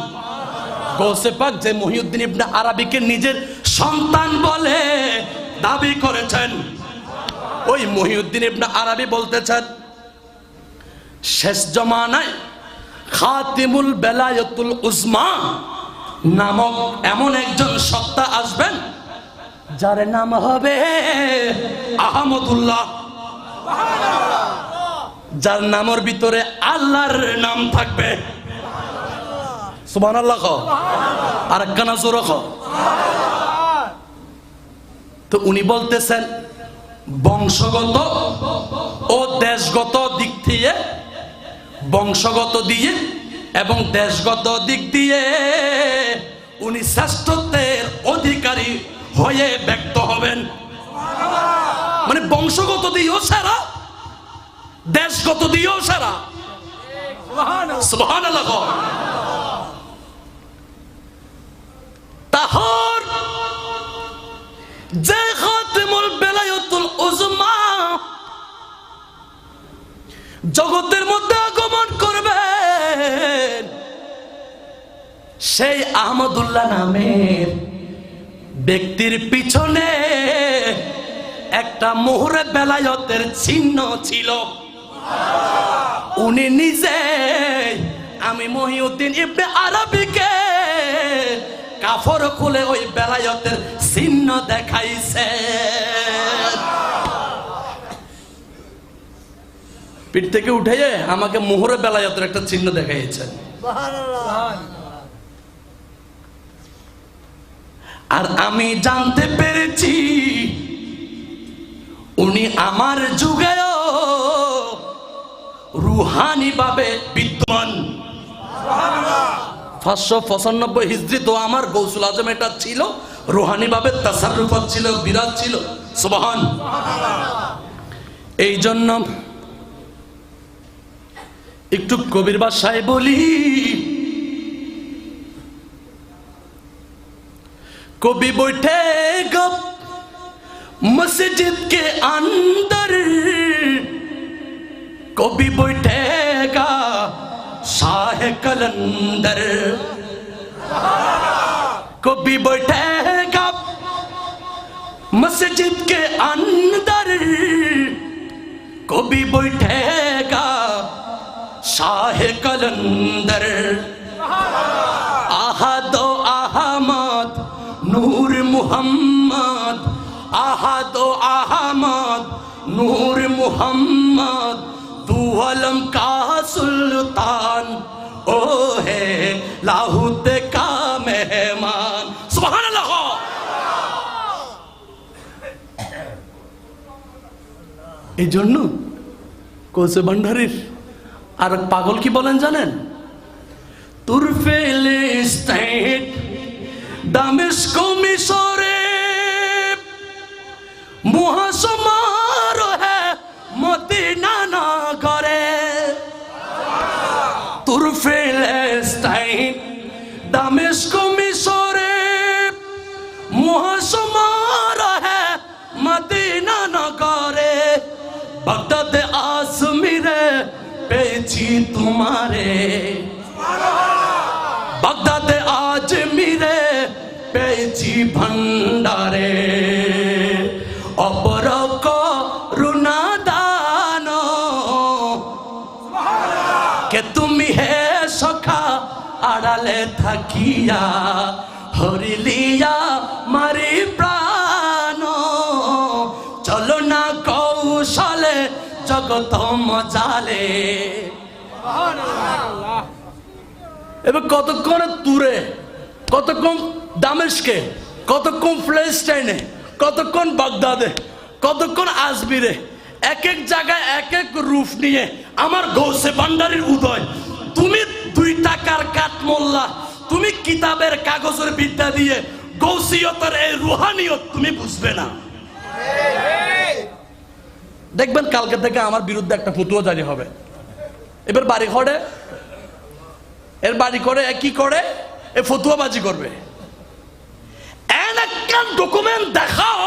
গৌসে পাক যে মহিউদ্দিন ইবনে আরাবীকে নিজের সন্তান বলে দাবি করেছেন, ওই মহিউদ্দিন ইবনে আরাবী বলতেছেন শেষ জমানায় খাতিমুল বেলায়েতুল উজমা নামক এমন একজন সত্তা আসবেন যার নাম হবে আহমদুল্লাহ। যার নামের ভিতরে আল্লাহর নাম থাকবে। সুবহানাল্লাহ কও, আর একখানা জোরে কও। তো উনি বলতেছেন বংশগত ও দেশগত দিক থেকে, বংশগত দিয়ে এবং দেশগত দিক দিয়ে উনি শ্রেষ্ঠত্বের অধিকারী হয়ে ব্যক্ত হবেন। মানে বংশগত দিয়েও সেরা, দেশগত দিয়েও সেরা। সুবহানাল্লাহ। তাহর যে খাতিমুল বেলায়াতুল উজমা জগতের মধ্যে আগমন করবেন, সেই আহমদুল্লাহ নামের ব্যক্তির পিছনে একটা মোহরে বেলায়তের চিহ্ন ছিল। উনি নিজে আমি মহিউদ্দিন ইবনে আরবিকে কাফর খুলে ওই বেলায়তের চিহ্ন দেখাইছে। পিঠ থেকে উঠে আমাকে মোহরে বেলায়তের একটা চিহ্ন দেখাইছেন। আর আমি জানতে পেরেছি উনি আমার যুগেও রুহানি ভাবে বিদ্যমান। 595 হিজরি তো আমার গৌসুল আজম এটা ছিল, রুহানি ভাবে তাসাররুফাত ছিল, বিরাজ ছিল। সুবহান। এই জন্য একটু কবির ভাষায় বলি, कभी बैठेगा मस्जिद के अंदर, कभी बैठेगा शाह कलंदर, कभी बैठेगा मस्जिद के अंदर, कभी बैठेगा शाह कलंदर। आहदो अहमद नूर मुहम्मद, आहदो अहमद नूर मुहम्मद, तू अलम का सुल्तान, ओ है लाहौत का मेहमान। सुभान अल्लाह। এই জন্য কৌসে ভান্ডারীর আর পাগল কি বলেন জানেন? তুর ফিলিস্তিন দামেস্ক মিশরে মুহাসমার হে মদিনা নগরে। তুর ফিলিস্তিন দামেস্ক মিশরে মুহাসমার হে মদিনা নগরে। বাগদাদ আজমিরে পেয়েছি তোমারে, বাগদাদে আজমিরে পেয়েছি ভান্ডারে। অপর করুণা দান কে তুমি হে সখা আড়ালে থাকিয়া, হরিলিয়া মারি প্রাণ। চলো না কৌশলে জগত মজালে। এবার কতক্ষণ তুরে, কতক্ষণ দামেস্কে, কতক্ষণ ফিলিস্তিনে, কতক্ষণ বাগদাদে, কতক্ষণ আজমিরে, এক এক জায়গায় এক এক রূপ নিয়ে আমার গৌসে ভান্ডারীর উদয়। তুমি 2 টাকার কাঠমোল্লা, তুমি কিতাবের কাগজের বিদ্যা দিয়ে গৌসিয়তের এই রুহানিয়ত তুমি বুঝবে না। দেখবেন কালকে থেকে আমার বিরুদ্ধে একটা ফতোয়া জারি হবে। এবার বাড়ি ঘরে এর বাড়ি করে কি করে এ ফতুয়াবাজি করবে। একটা ডকুমেন্ট দেখাও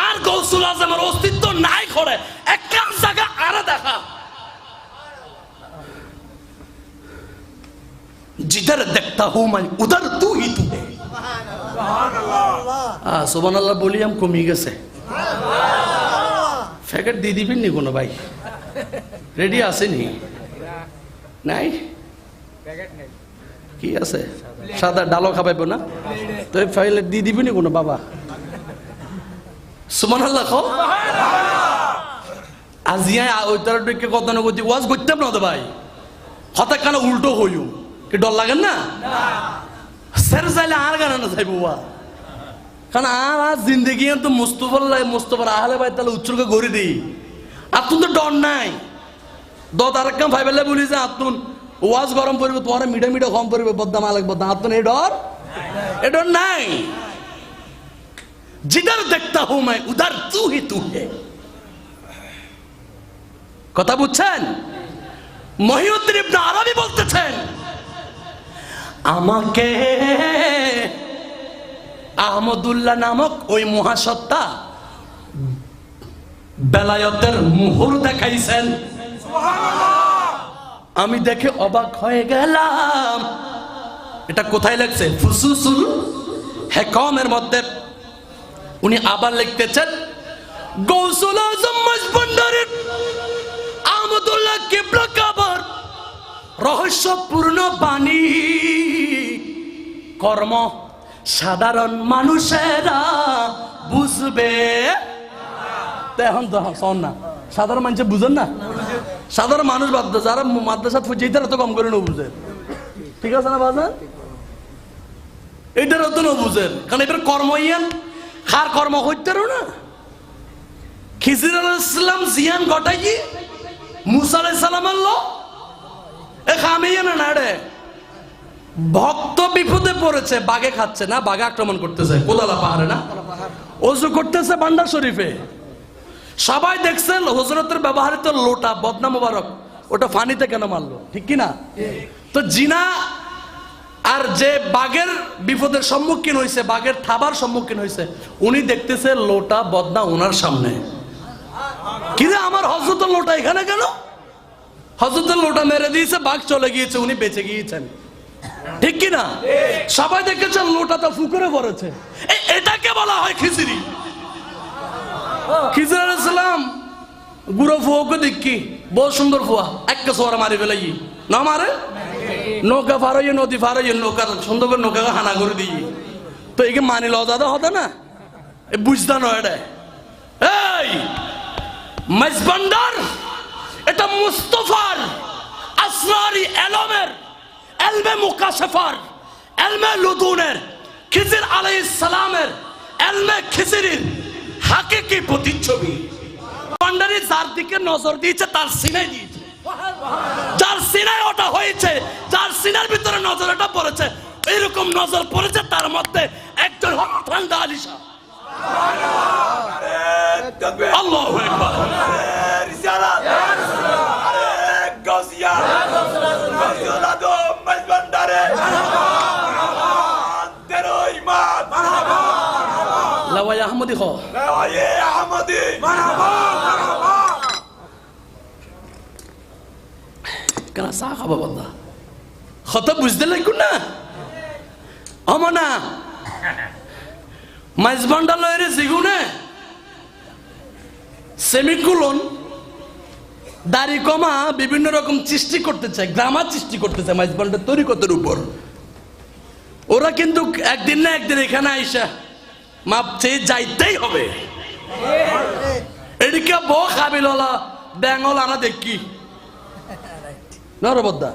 আর গৌসুল আজমের অস্তিত্ব নাই করে একটা জায়গা আর দেখা। जिधर देखता हूं मैं उधर तू ही तू है। সুবহানাল্লাহ বলি আম কমে গেছে। ফ্যাকেট দিয়ে দিবেন নি কোনো ভাই? রেডি আছে নি? নাই কি আছে? সাদা ডালো খাবাইব না তো ফাইলে দিয়ে দিবেন নি কোনো বাবা? সুবহানাল্লাহ। আজিয়া ওইটার দিকে কথা না করছি ওয়াজ করতাম না তো ভাই হঠাৎ কেন উল্টো হইও কি ডর লাগেন না স্যার চাইলে আর গান না চাইবো কারণ আর জিন্দগি তো মুস্তফার আহলে ভাই তাহলে উচ্চকে গড়ি দিই আতুন তো ডর নাই দত আর কাম ভাই বেলে বলি যে আতুন ওয়াজ গরম পড়বে তোমার মিঠা মিঠা কম পড়বে বদনাম আলেক বদনাম আতুন এই ডর নাই जिधर देखता हूं मैं उधर तू ही तू है কথা বুঝছেন মহিউদ্দিন ইবনে আরবি বলতেছেন আমাকে আহমদুল্লাহ নামক ওই মহাসত্তা বেলায়েতের মুহর দেখাইছেন সুবহানাল্লাহ আমি দেখে অবাক হয়ে গেলাম এটা কোথায় লেখছে ফুসুসুল হিকামের মধ্যে উনি আবার লিখতেছেন গৌসুল আজম মজবন্ডারের আহমদুল্লাহ কিবলা কাবার রহস্যপূর্ণ বাণী কর্ম সাধারণ মানুষেরা বুঝবে এখন তো শোন না সাধারণ মানুষ বুঝেন না সাধারণ মানুষ বাদ যারা মাদ্রাসা ফুজিয়ে তো কম করে বুঝে ঠিক আছে না বাজার এইটার তো বুঝেন কারণ এবার কর্ম ইয়ান খার কর্ম করতে না খিজির আলাইহিস সালাম জিয়ান ঘটাই মুসা আলাইহিস সালাম আল্লাহ এ খামিয়ে না রে ভক্ত বিপদে পড়েছে বাঘে খাচ্ছে না বাঘে আক্রমণ করতেছে কোদালা পাহাড়ে না ওযু করতেছে বান্ডার শরীফে সবাই দেখছেন হযরতের ব্যবহৃত লোটা বদনা মোবারক ওটা পানিতে কেন মারলো ঠিক কি না তো জিনা আর যে বাঘের বিপদের সম্মুখীন হয়েছে বাঘের থাবার সম্মুখীন হয়েছে উনি দেখতেছে লোটা বদনা ওনার সামনে কিরে আমার হযরতের লোটা এখানে কেন হযরতের লোটা মেরে দিয়েছে বাঘ চলে গিয়েছে উনি বেঁচে গিয়েছেন ঠিক কি না সবাই দেখেছেন লোটাটা ফুকরে পড়েছে এটাকে বলা হয় খিচড়ি খিজির আলাইহিস সালাম গুরু ফুয়াকে দেখি বহু সুন্দর ফুয়া একটা সোয়ার মারি ফেলাই না মারে নৌকা ফারাই নদী ফারাই নৌকা সুন্দর করে নৌকা হানা করে দিই তো একে মানি লজাদা হতো না বুঝতা নয় এটা এই মাইজবান্ডার এটা মুস্তাফার আসরারি এলমের এলমে মুকাশফার এলমে লুদুনের খিজির আলাইহিস সালামের এলমে খিজিরির হাকিকি প্রতিচ্ছবি বান্ডারি যার দিকে নজর দিয়েছে তার সিনায় দিয়েছে যার সিনায় ওটা হয়েছে যার সিনার ভিতরে নজর এটা পড়েছে এরকম নজর পড়েছে তার মধ্যে একজন হলো ঠান্ডা আলিশা আল্লাহু আকবার রিসালাত ইয়া রাসূলুল্লাহ আরে গাউসিয়া ইয়া রাসূলুল্লাহ দো মজবান্ডারে মারহাবা তেরো ইমাদ মারহাবা লাওয়াই আহমদি খো লাওয়াই আহমদি মারহাবা মারহাবা কেন চা খাবা বন্ধা খতম বুঝতে লাগুন না অমনা মাইজবান্ডা লয়ের জিগুনে সেমিকুলন দাড়ি কমা বিভিন্ন রকম সৃষ্টি করতে চায় গ্রামার সৃষ্টি করতে চায় মাইজবান্ডার তরিকতের উপর ওরা কিন্তু একদিন না একদিন এখানে আইসা মাপ চেয়ে যাইতেই হবে এদিকে বউ খাবিললা ব্যাঙ্গল আনা দেখি নরবদ্দা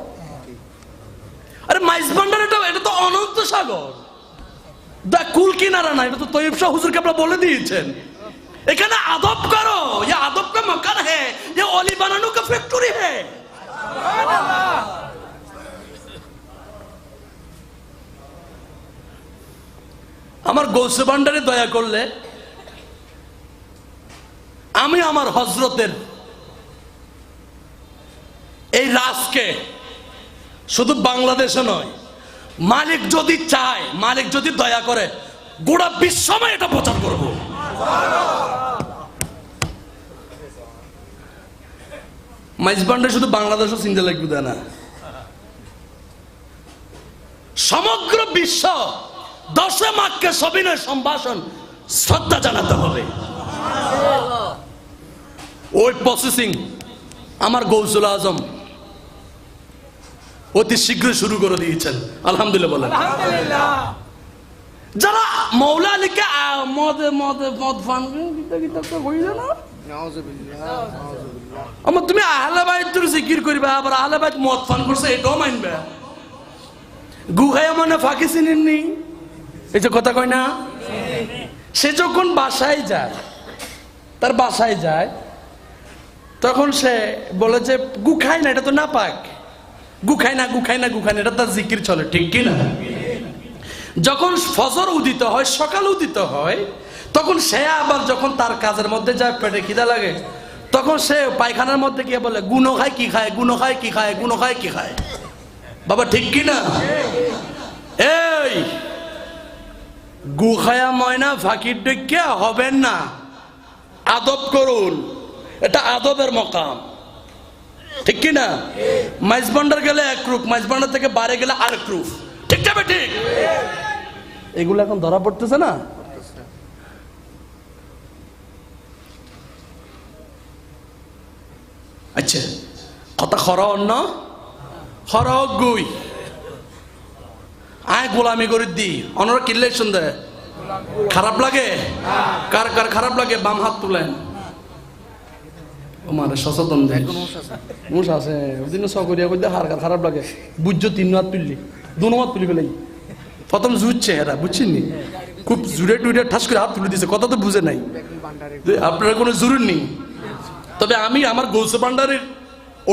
আরে মাইজবান্ডার এটা তো অনন্ত সাগর দা কুল কিনারা না এটা তো তৈয়ব শাহ হুজুরকে আপনারা বলে দিয়েছেন এখানে আদব করো ये আদব का मकान है ये ओली बनाने का फैक्ट्री है আমার গৌসে ভান্ডারে দয়া করলে আমি আমার হযরতের এই রাজকে শুধু বাংলাদেশে নয় মালিক যদি চায় মালিক যদি দয়া করে গোটা বিশ্বময় এটা প্রচার করব মাইজবান্ডে শুধু বাংলাদেশও চিন্তা লাগবে না সমগ্র বিশ্ব 10 মাককে সবিনয় সম্ভাষণ শ্রদ্ধা জানাতে হবে ওই প্রসেসিং আমার গৌসুল আজম অতি শীঘ্র শুরু করে দিয়েছেন আলহামদুলিল্লাহ বলেন আলহামদুলিল্লাহ যারা মৌলা আলীকে মদ ফান গীতা গীতা তো হইল না আমার তুমি আহলে বাইত তোর জিকির করবে আবার আহলে বাইত মদ পান করছে এটাও মানবে গুহায় মানে ফাঁকি চিনেননি এই যে কথা কয় না সে যখন বাসায় যায় তার বাসায় যায় তখন সে বলে যে গু খায় না এটা তো না পাক গু খায় না গু খায় না গু খায় না এটা তার জিকির চলে ঠিক কি না যখন ফজর উদিত হয় সকাল উদিত হয় তখন সে আবার যখন তার কাজের মধ্যে যায় পেটে খিদা লাগে তখন সে পায়খানার মধ্যে গিয়ে বলে গুনো খায় কি খায় গুনো খায় কি খায় গুনো খায় কি খায় বাবা ঠিক কি না এই গু খায়া ময়না ফাঁকির ডেকে হবেন না আদব করুন এটা আদবের মকাম ঠিক কি না মাইজবান্ডার গেলে এক রূপ মাইজবান্ডার থেকে বাইরে গেলে আরেক রূপ ঠিক যাবে ঠিক এগুলো এখন ধরা পড়তেছে না আচ্ছা কথা খরা অন্য খরা গুই আয় গোলামি করে দি অনরা কিনলে শুনতে খারাপ লাগে কার কার খারাপ লাগে বাম হাত তুলেন মানে সচেতন দেখ মুশ আছে ওদিন সকরিয়া কই হার কার খারাপ লাগে বুঝছো তিন হাত তুললি দুনো হাত তুলি ফেলাই প্রথম জুড়ছে এরা বুঝছেননি খুব জুড়ে টুড়ে ঠাস করে হাত তুলে দিছে কথা তো বুঝে নাই আপনারা কোনো জরুর নেই তবে আমি আমার গৌসে ভান্ডারের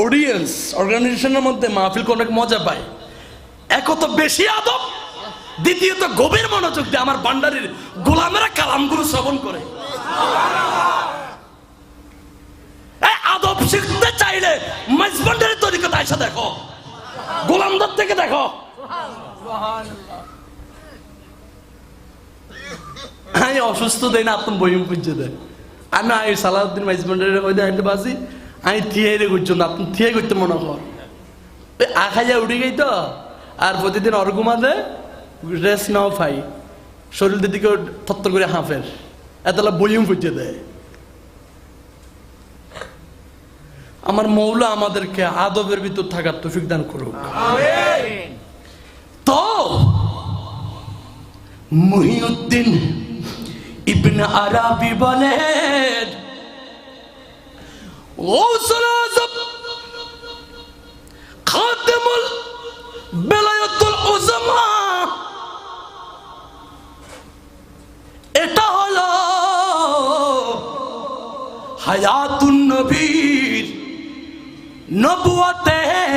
অডিয়েন্স অর্গানাইজেশনের মধ্যে মাহফিল করে অনেক মজা পাই এক তো বেশি আদব দ্বিতীয়ত গভীর মনোযোগ দিয়ে আমার ভান্ডারের গোলামেরা কালামগুলো শ্রবণ করে আদব শিখতে চাইলে মাইজবান্ডারের তরিকতে আইসা দেখো গোলামদার থেকে দেখো আমি অসুস্থ দেয় না আপনি বইম পুজো দেয় আমি আই সালাউদ্দিন মাইজবান্ডারের ওই দেখতে বাসি আমি থিয়ে করছো না আপনি থিয়ে করতে মনে কর আখাইয়া উঠে গেই তো আর প্রতিদিন অর্গুমাদে রেস্ট নাও ফাই শরীর দিকে থত্তর করে হাঁফের এতলা বইম পুজো দেয় আমার মৌলা আমাদেরকে আদবের ভিতর থাকার তৌফিক দান করুক তো মুহিউদ্দিন ইবনে আরাবি বলেন গৌসুল আজম খাতেমুল বেলায়েতুল উজমা এটা হলো হায়াতুন নবীর নবুয়তের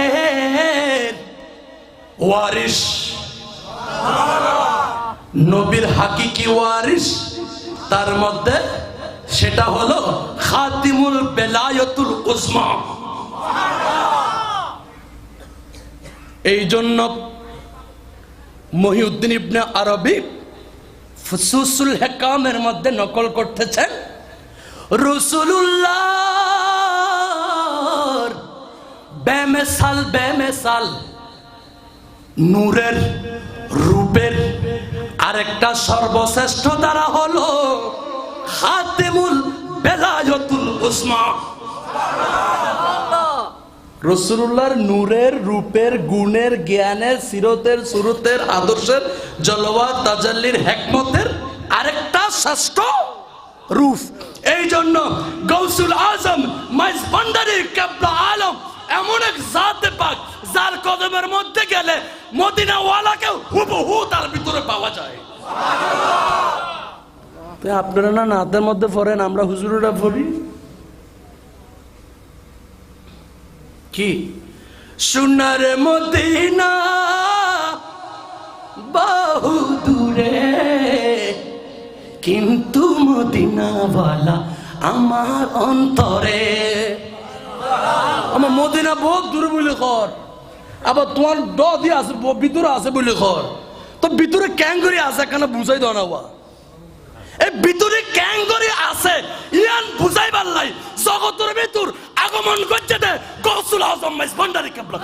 ওয়ারিস নবীর হাকিকি ওয়ারিস তার মধ্যে সেটা হলো খাতিমুল বেলায়েতুল উজমা এই জন্য মহিউদ্দিন ইবনে আরবি ফুসুসুল হিকামের মধ্যে নকল করতেছেন রাসূলুল্লাহর বেমেসাল নূরের রূপের আরেকটা সর্বশ্রেষ্ঠ দ্বারা হলো খাতেমুল বেলায়েতুল উজমা রাসূলুল্লাহর নূরের রূপের গুণের জ্ঞানের সিরতের সুরতের আদর্শের জলওয়া তাজাল্লির হিকমতের আরেকটা শ্রেষ্ঠ রূপ এই জন্য গৌসুল আজম মাইজবান্ডারির কিবলা আলম এমন এক জাতে পাক যার কদমের মধ্যে গেলে মদিনা ওয়ালাকে হুবহু তার ভিতরে পাওয়া যায় তো আপনারা না নাতের মধ্যে পড়েন আমরা হুজুরেরা পড়ি কি সোনার মদিনা বহু দূরে কিন্তু মদিনাওয়ালা আমার অন্তরে আমার মদিনা বহুত দূরে বলে কর আবার তোমার ড দিয়ে আছে ভিতরে আছে বলে কর তো ভিতরে ক্যাঙ্গরি আছে কেন বুঝাই দাও না এই ভিতরে ক্যাঙ্গরি আছে ইয়ান বুঝাই পারলাই জগতের ভিতর আগমন করছে দে গৌসুল আজম মাইজবান্ডারি কিবলা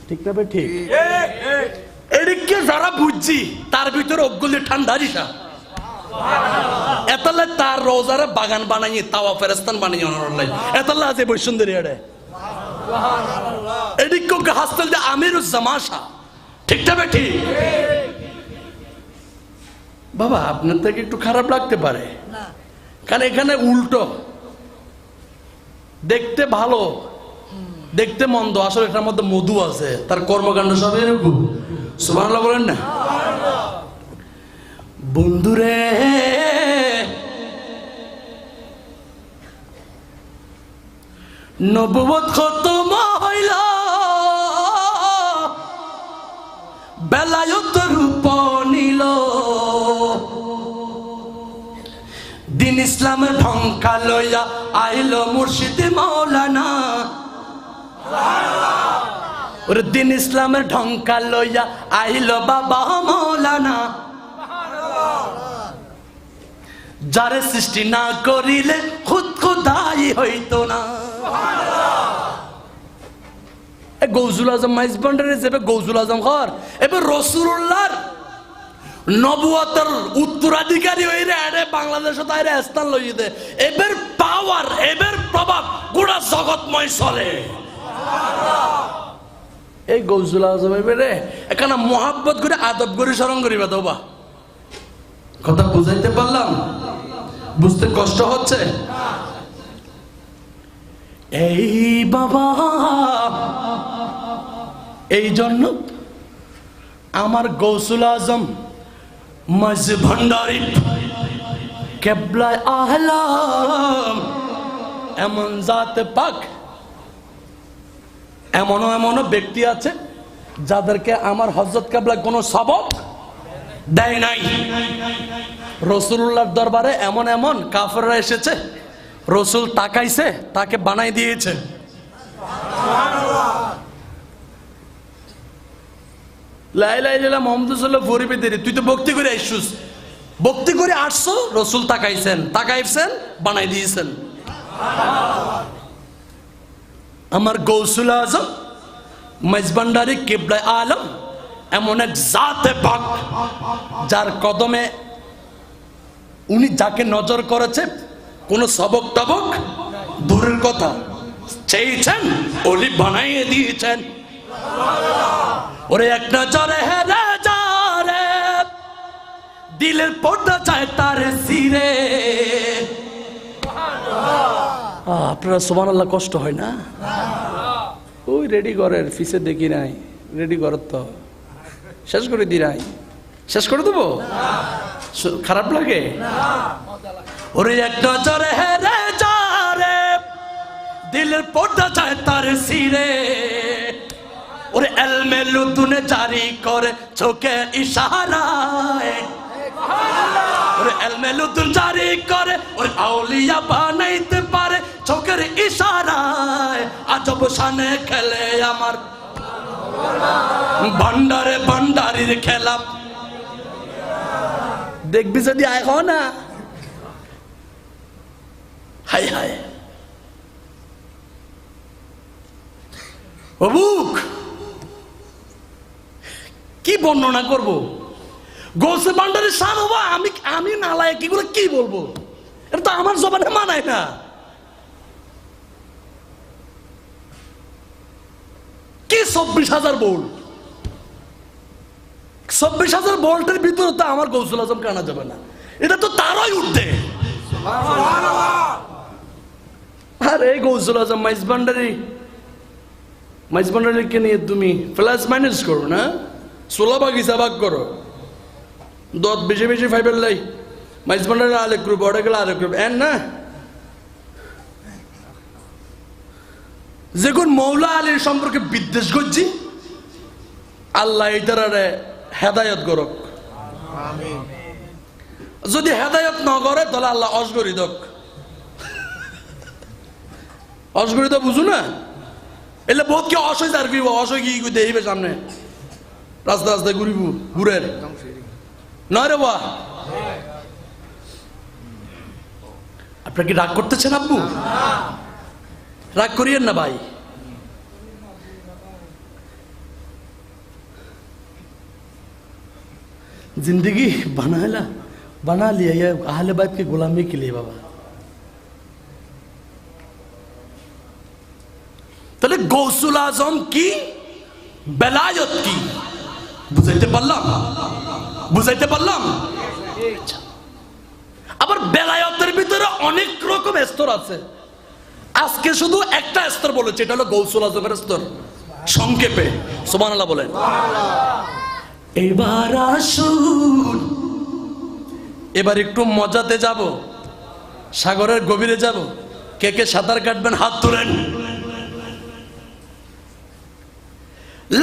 ঠিক না ঠিক এদিকে যারা বুঝছি তার ভিতরে অগ্গুলি ঠান্ডা দিশা এতলে তার রোজারে বাগান বানাইয়ে তাওয়া ফেরেস্তান বানাইয়ে অনরলাই এতলে আছে বৈসুন্দরী এড়ে এদিকে হাসতেল যে আমিরুজ জামাশা ঠিক না ঠিক বাবা আপনার থেকে একটু খারাপ লাগতে পারে কারণ এখানে উল্টো, দেখতে ভালো, দেখতে মন্দ, আসলে এটার মধ্যে মধু আছে, তার কর্মকাণ্ড সব এরকম। সুবহানাল্লাহ বলেন না? বন্ধুরে নবুয়ত খতম হইল, বেলায়েত রূপ নিল, দিন ইসলামের ঢঙ্কা লইয়া আইল মুর্শিদ মাওলানা। ওরে দিন ইসলামের ঢঙ্কা লইয়া আইল বাবা মাওলানা। যারে সৃষ্টি না করিলে খুদ খুদাই হইতো না। গৌসুল আজম মাইজবান্ডারে যাবে, গৌসুল আজম ঘর এবার রাসূলুল্লাহর নবুয়তের উত্তরাধিকারী হইরে আরে বাংলাদেশে তাইরে স্থান লইয়ে দে। এবার পাওয়ার, এবার প্রভাব গোটা জগৎময় চলে। এই গৌসুল আজম এবারে এখানে মোহাব্বত করে আদব করে স্মরণ করিবা দেবা। কথা বুঝাইতে পারলাম? বুঝতে কষ্ট হচ্ছে? এই বাবা, এই জন্য আমার গৌসুল আজম মাইজভান্ডারী কেবলায় আহলাম এমন জাতে পাক, এমনও ব্যক্তি আছে যাদেরকে আমার হযরত কেবলা কোনো সবক দেয় নাই। রাসূলুল্লাহর দরবারে এমন এমন কাফেররা এসেছে, রাসূল তাকাইছে, তাকে বানাই দিয়েছে। লা ইলাহা ইল্লাল্লাহ মুহাম্মাদুর রাসূলুল্লাহ ফরিবে দেরি, তুই তো ভক্তি করে আইছুস, ভক্তি করে আসছো, রাসূল তাকাইছেন, তাকাইছেন, বানাই দিয়েছেন। আমার গৌসুল আজম মাইজভান্ডারী কিবলায়ে আলম এমন এক জাতে পাক, যার কদমে উনি যাকে নজর করেছে কোন সবক টবক দূরের কথা, চেয়েছেন ওলি বানাইয়ে দিয়েছেন। ওরে এক নজরে হেরে যারে, দিলের পর্দা চায় তার সিরে। আপনারা সুবহানাল্লাহ কষ্ট হয় না? ওই রেডি ঘরের ফিসে দেখি নাই, রেডি ঘর তো শেষ করে দি নাই, শেষ করে দেবো? খারাপ লাগে? ওরে এক নজরে হেরে যারে, দিলের পর্দা চায় তার সিরে। ওরে এলমে লুতুনে জারি করে চোখে ইশারায়, ওরে এলমে লুতুন জারি করে, ওরে আউলিয়া বানাইতে পারে চোখের ইশারায়। আজব শানে খেলে আমার ভান্ডারে ভান্ডারির খেলা। দেখবি যদি আয় না, হাই হাই অবুক, কি বর্ণনা করব? গৌসে ভান্ডারের শান হবো আমি নালায়েক, এগুলো কি বলবো? এটা তো আমার জবানে মানায় না। কি ২৪,০০০ ভোল্ট, ২৪,০০০ ভোল্টের ভিতরে তো আমার গৌসুল আজম কানা যাবে না, এটা তো তারই উঠতে। আর এই গৌসুল আজম মাইজভান্ডারীকে নিয়ে তুমি প্লাস মাইনাস করো না, ১৬ ভাগ হিসাব করো, ১০ বেশি বেশি ফাইবার লাই মাইজভান্ডারী আরেক গ্রুপ, ওটা গেলে আরেক গ্রুপ, এন না। যেগুন মৌলা আলীর সম্পর্কে বিদ্বেষ করছি, আল্লাহ এটারে হেদায়ত করক। যদি হেদায়ত ন করে তাহলে আল্লাহ অসগরি দক। অসগরি তো বুঝু না, এলে বহুত কি অসহ্য আর কি অসহ্য কি দেখবে সামনে রাস্তা রাস্তায় ঘুরিব ঘুরের নয় রে বা। আপনার কি রাগ করতেছেন আব্বু? রাগ করিয়েন না ভাই। जिंदगी बना लिया ये अहले बैत की गुलामी के लिए बाबा। তাহলে গৌসুল আজম কি বেলায়ত কি বুঝাইতে পারলাম? আবার বেলায়তের ভিতরে অনেক রকম স্তর আছে, আজকে শুধু একটা স্তর বলেছে, এটা হলো গৌসুল আজমের স্তর, সংক্ষেপে। সুবহানাল্লাহ বলেন। এবার আসুন, এবার একটু মজাতে যাব, সাগরের গভীরে যাব। কে কে সাঁতার কাটবেন হাত তোলেন।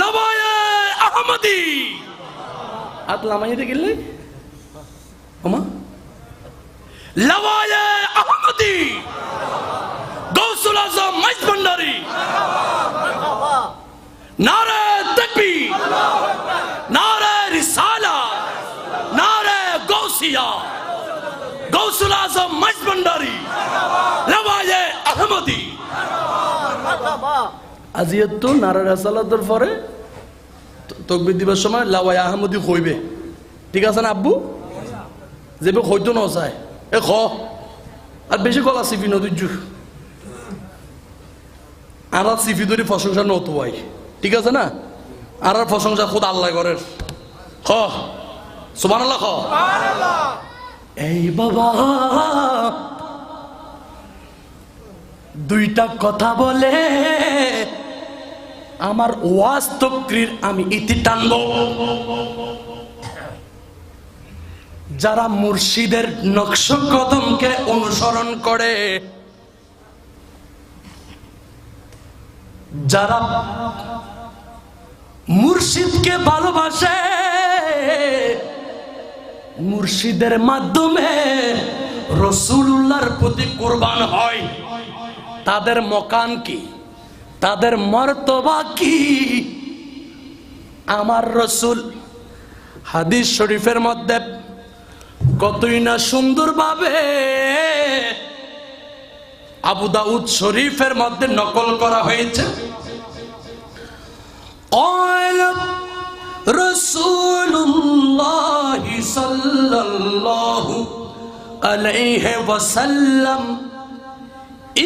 লাওয়ায়ে আহমদি হাত লামাইতে গেলে ওমা, লাওয়ায়ে আহমদি গৌসুল আজম মাইজ ভান্ডারী, নারে তাকবীর, নারে রিসালাত, নারে গৌসিয়া, গৌসুল আজম মাইজ ভান্ডারী, লাওয়ায়ে আহমদি। আজিয়ে তো নারে রিসালাতের পরে তাকবীর দিবার সময় লাওয়ায়ে আহমদি কইবে, ঠিক আছে না আব্বু? যেবে হইতো না চায় এ খ, আর বেশি গলা সিফি নদীজু আর সিফি ধরে প্রশংসা নত হয়, ঠিক আছে না? আর প্রশংসা খুদ আল্লাহ করেন। খ সুবহানাল্লাহ খ। এই বাবা দুইটা কথা বলে আমার ওয়াজ তকরীর আমি ইতি টানব। যারা মুর্শিদের নকশ কদমকে অনুসরণ করে, যারা মুর্শিদকে ভালোবাসে, মুর্শিদের মাধ্যমে রাসূলুল্লাহর প্রতি কুরবান হয়, তাদের মকাম কি, তাদের মর্তবা কি? আমার রাসূল হাদিস শরীফের মধ্যে কতই না সুন্দরভাবে আবু দাউদ শরীফের মধ্যে নকল করা হয়েছে। قال رسول الله صلى الله عليه وسلم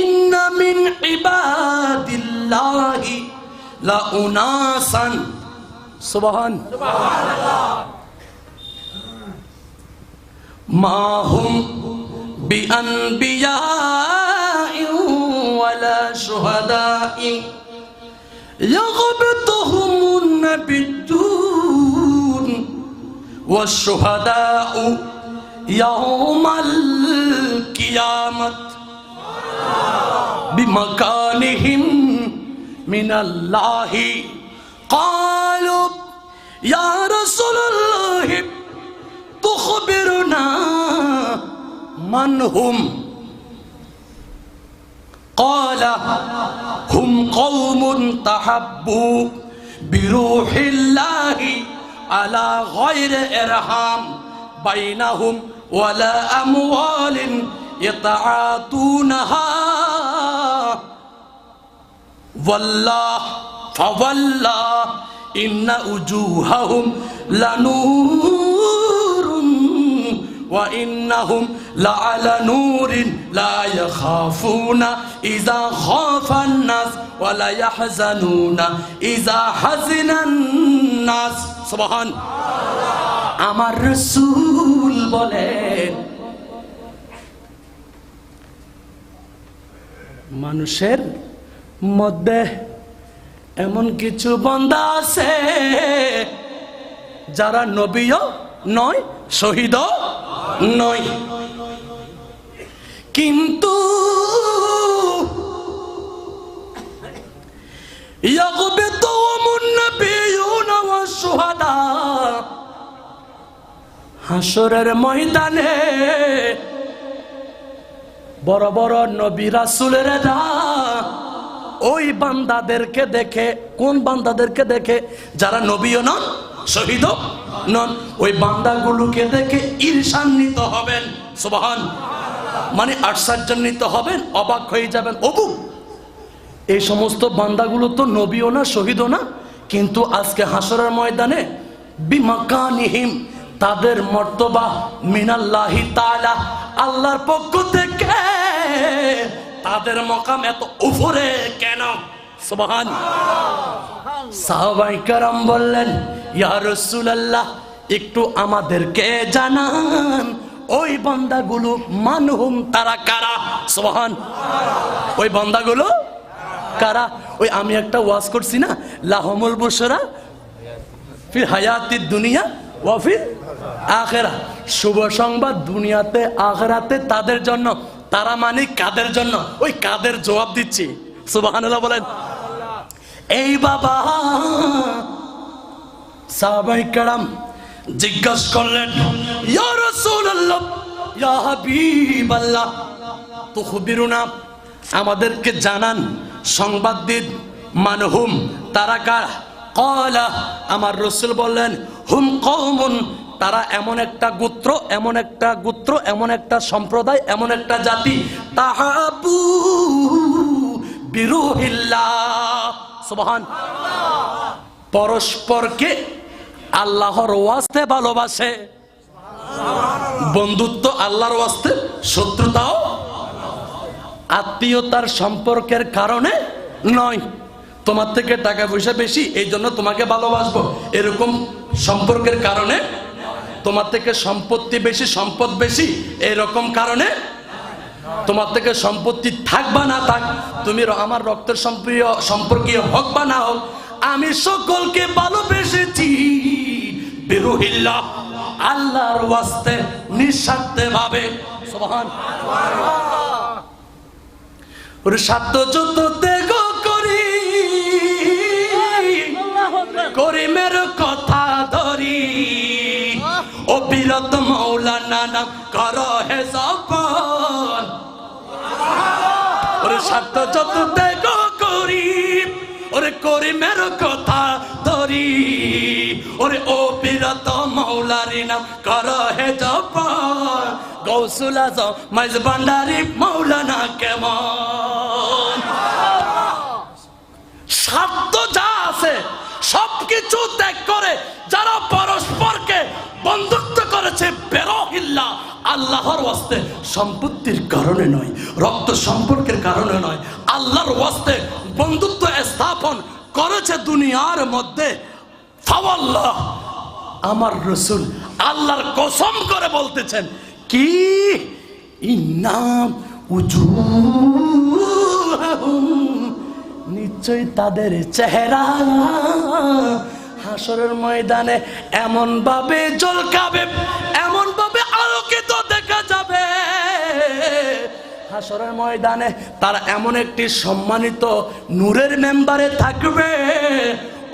إن من عباد الله لأناسا سبحان الله ما هم بأنبياء ولا شهداء يغبطهم النبيون والشهداء يوم القيامة بمكانهم من الله. قالوا يا رسول الله تخبرنا من هم؟ قال هم قوم تحبوا بروح الله على غير إرحام بينهم ولا أموال يتعاطونها والله فوالله إن وجوههم لنور وإنهم لعلى نور لا يخافون إذا خاف الناس ولا يحزنون إذا حزن الناس. سبحان আমার রাসূল বলেন, মানুষের মধ্যে এমন কিছু বান্দা আছে যারা নবীও নয়, শহীদও নয়, কিন্তু ইয়াগবিতুহুমুন নাবিয়্যুনা ওয়াশ-শুহাদা, হাসরের ময়দানে বড় বড় নবী রাসূলেরা ওই বান্দাদেরকে দেখে, কোন বান্দাদেরকে দেখে? যারা নবীও নন, শহীদও নন, ওই বান্দাগুলোকে দেখে ঈর্ষান্বিত হবেন। সুবহান, মানে আশ্চর্যান্বিত হবেন, অবাক হয়ে যাবেন। ওবু এই সমস্ত বান্দাগুলো তো নবীও না, শহীদও না, কিন্তু আজকে হাসরের ময়দানে বিমাকানিহিম, তাদের মর্তবা মিনাল্লাহি তাআলা, আল্লাহর পক্ষ থেকে তাদের মকাম এত উপরে কেন? সুবহান। সাহাবায়ে কেরাম বললেন, ইয়া রাসূলুল্লাহ একটু আমাদেরকে জানান ওই বান্দাগুলো মানহুম তারা কারা? সুবহান। ওই বান্দাগুলো কারা? ওই আমি একটা ওয়াজ করছি না, লাহমুল বুশরা ফিল হায়াতিদ দুনিয়া ওয়া ফিল আখিরাহ, শুভ সংবাদ দুনিয়াতে আখিরাতে তাদের জন্য। তারা মানে কাদের জন্য? ওই কাদের জবাব দিচ্ছি, সুবহানাল্লাহ বলেন। এই বাবা সাহাবায়ে কেরাম জিজ্ঞাসা করলেন, ইয়া রাসূলুল্লাহ, ইয়া হাবিবাল্লাহ, তুখবিরুনা, আমাদেরকে জানান, সংবাদ দিন, মানহুম তারা কারা? ক্বালা, আমার রাসূল বললেন, হুম কওমুন, তারা এমন একটা গোত্র, এমন একটা গোত্র, এমন একটা সম্প্রদায়, এমন একটা জাতি, তাহাবু বিরুহিল্লাহ, সুবহান, পরস্পরকে আল্লাহর ওয়াস্তে ভালোবাসে। বন্ধুত্ব আল্লাহর ওয়াস্তে, শত্রুতাও আত্মীয়তার সম্পর্কের কারণে নয়। তোমার থেকে টাকা পয়সা বেশি এই জন্য তোমাকে ভালোবাসবো, এরকম সম্পর্কের কারণে। তোমার থেকে সম্পত্তি বেশি, সম্পদ বেশি, এরকম কারণে। তোমার থেকে সম্পত্তি থাক বা না থাক, তুমি আমার রক্তের সম্পর্কীয় হোক বা না হোক, আমি সকলকে ভালোবেসেছি বিরুহিল্লাহ, আল্লাহর ওয়াস্তে, নিঃস্বার্থে ভাবে। সুবহান। ওরে স্বার্থ যত ত্যাগ করি, করিমের কথা ধরি, অবিরত মাওলানা নাম করো হে জবান। ওরে স্বার্থ যত ত্যাগ করি, ওরে করিমের কথা ধরি, ওরে অবিরত মাওলারি নাম করো হে জবান। গৌসুল আজম মাইজ ভান্ডারি মাওলানা কেমন। স্বার্থ যা আছে সবকিছু ত্যাগ করে যারা পরস্পরকে বন্ধুত্ব করেছে বেরোহিল্লাহ, আল্লাহর ওয়াস্তে, সম্পত্তির কারণে নয়, রক্ত সম্পর্কের কারণে নয়, আল্লাহর ওয়াস্তে বন্ধুত্ব স্থাপন করেছে দুনিয়ার মধ্যে। ফাওয়াল্লাহ, আমার রাসূল আল্লাহর কসম করে বলতেছেন কি, ইন্নাম উজুহাহুম, নিশ্চয় তাদের চেহারা হাসরের ময়দানে এমন ভাবে ঝলকাবে, এমন ভাবে আলোকিত দেখা যাবে। হাসরের ময়দানে তারা এমন একটি সম্মানিত নূরের মেম্বারে থাকবে,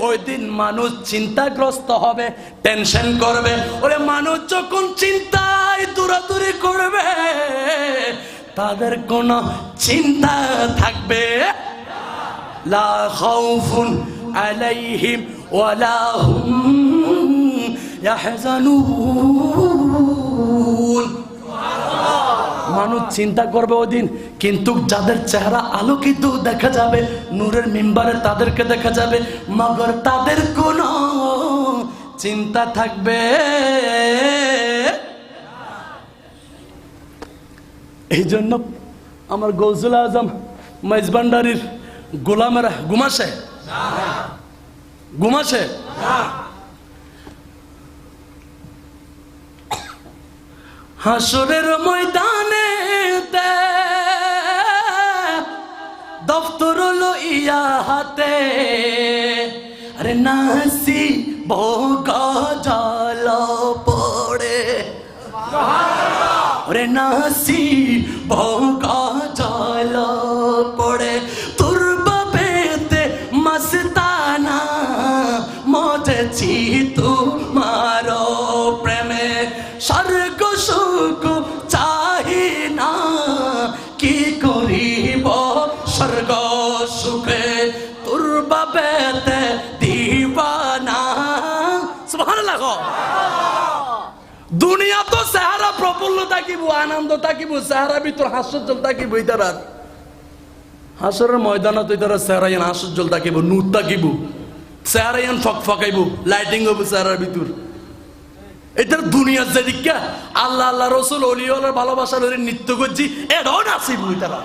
ওই দিন মানুষ চিন্তাগ্রস্ত হবে, টেনশন করবে। ওরে মানুষ যখন চিন্তায় দৌড়াদৌড়ি করবে, তাদের কোনো চিন্তা থাকবে লা খাউফুন আলাইহিম ওয়ালা হুম ইয়াহজানুন। মানুষ চিন্তা করবে ওদিন, কিন্তু যাদের চেহারা আলোকিত দেখা যাবে নূরের মিম্বারে, তাদেরকে দেখা যাবে, মগর তাদের কোনো চিন্তা থাকবে। এই জন্য আমার গৌসুল আজম মাইজ ভান্ডারির গোলামেরা ঘুমাসে, ঘুমাসে। হাসরের ময়দানে দফতর লইয়া হাতে, আরে নাসি ভোগা জল পড়ে, ওরে নাসি ভোগা জল পড়ে, তোর বাবেতে মস্তানা মজেছি তোমার প্রেমে, স্বর্গ সুখ চাহি না, কি করিব স্বর্গ সুখে, তোর বাবেতে দিবানা। সুবহানাল্লাহ। দুনিয়া তো চেহারা প্রফুল্ল থাকিব, আনন্দ থাকিব, চেহারা ভিতর হাস্যজ্জ্বল থাকিব। ইতারার হাসরের ময়দানত ইতারা চেহারা ইয়ান হাস্যজ্জ্বল থাকিব, নূর থাকিব, চেহারা ইয়ান ফকফকাইব, লাইটিং হইব চেহারার ভিতর। এটার দুনিয়ার যেদিকে আল্লাহ আল্লাহ রসুল অলিওয়ালার ভালোবাসার নৃত্য করছি, এটাও নাচিব ইতারা।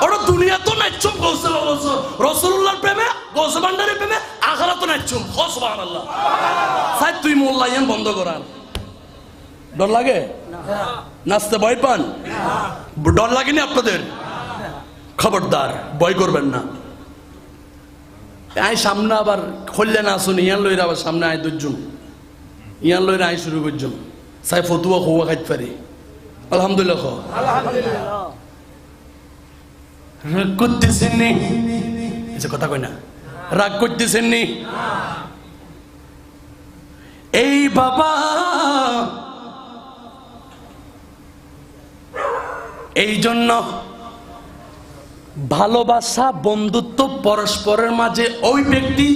ওরা দুনিয়া তো নাচুম রসুল্লাহর প্রেমে, গৌস ভান্ডারের প্রেমে, আখারা তো নাচুম। সুবহানাল্লাহ। সাই তুই মোল্লা ইয়ান বন্ধ করান, ডর লাগে? নাচতে ভয় পান? ডর লাগেনি আপনাদের? খবরদার, ভয় করবেন না। আই সামনে আবার খুললে না শুনি, ইয়ান লইরা আবার সামনে আয় দুজন, ইয়ান লইরা আয় শুরু করছেন, সাই ফতুয়া খোয়া খাইতে পারি। আলহামদুলিল্লাহ। রাগ করতেছেন নি? কথা কই না, রাগ করতেছেন নি? এই বাবা, এই জন্য ভালোবাসা, বন্ধুত্ব পরস্পরের মাঝে ওই ব্যক্তি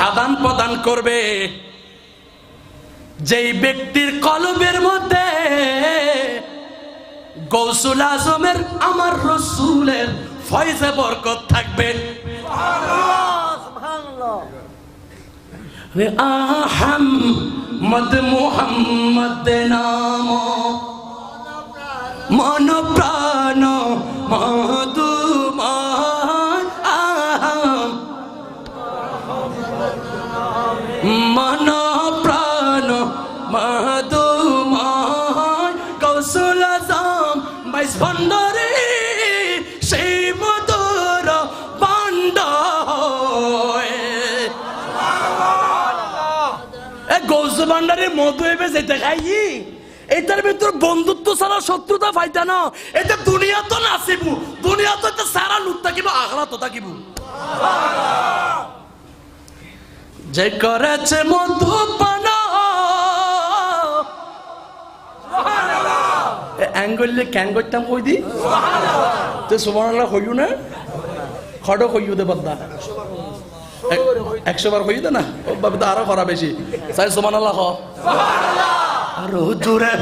আদান প্রদান করবে যেই ব্যক্তির কলবের মধ্যে গৌসুল আজমের, আমার রসুলের ফয়জে বরকত থাকবে। আহমদ মুহাম্মদ নাম মন প্রাণ মধুময়, মন প্রাণ মধুময়, কৌশল আজম বাইশ ভণ্ডারী সেই মধুর বান্ড। গৌসুল ভান্ডারের মধু এবে যেতে খাই, এটার ভিতর বন্ধুত্ব ছাড়া শত্রুতা ফাইতা না। এটা দুনিয়া তো নাচিব, দুনিয়া তো এটা সারা লুট থাকিব, আখড়া তো থাকিব। যে করেছে মধু পান, অ্যাঙ্গলে ক্যাং করতাম কই দি তো সুবহানাল্লাহ হইও না, খড় হইও দে বদ্দা 100 বার হইও দে না, ও বাবা তো আরো করা বেশি। সাই সুবহানাল্লাহ হ আরো জোরে।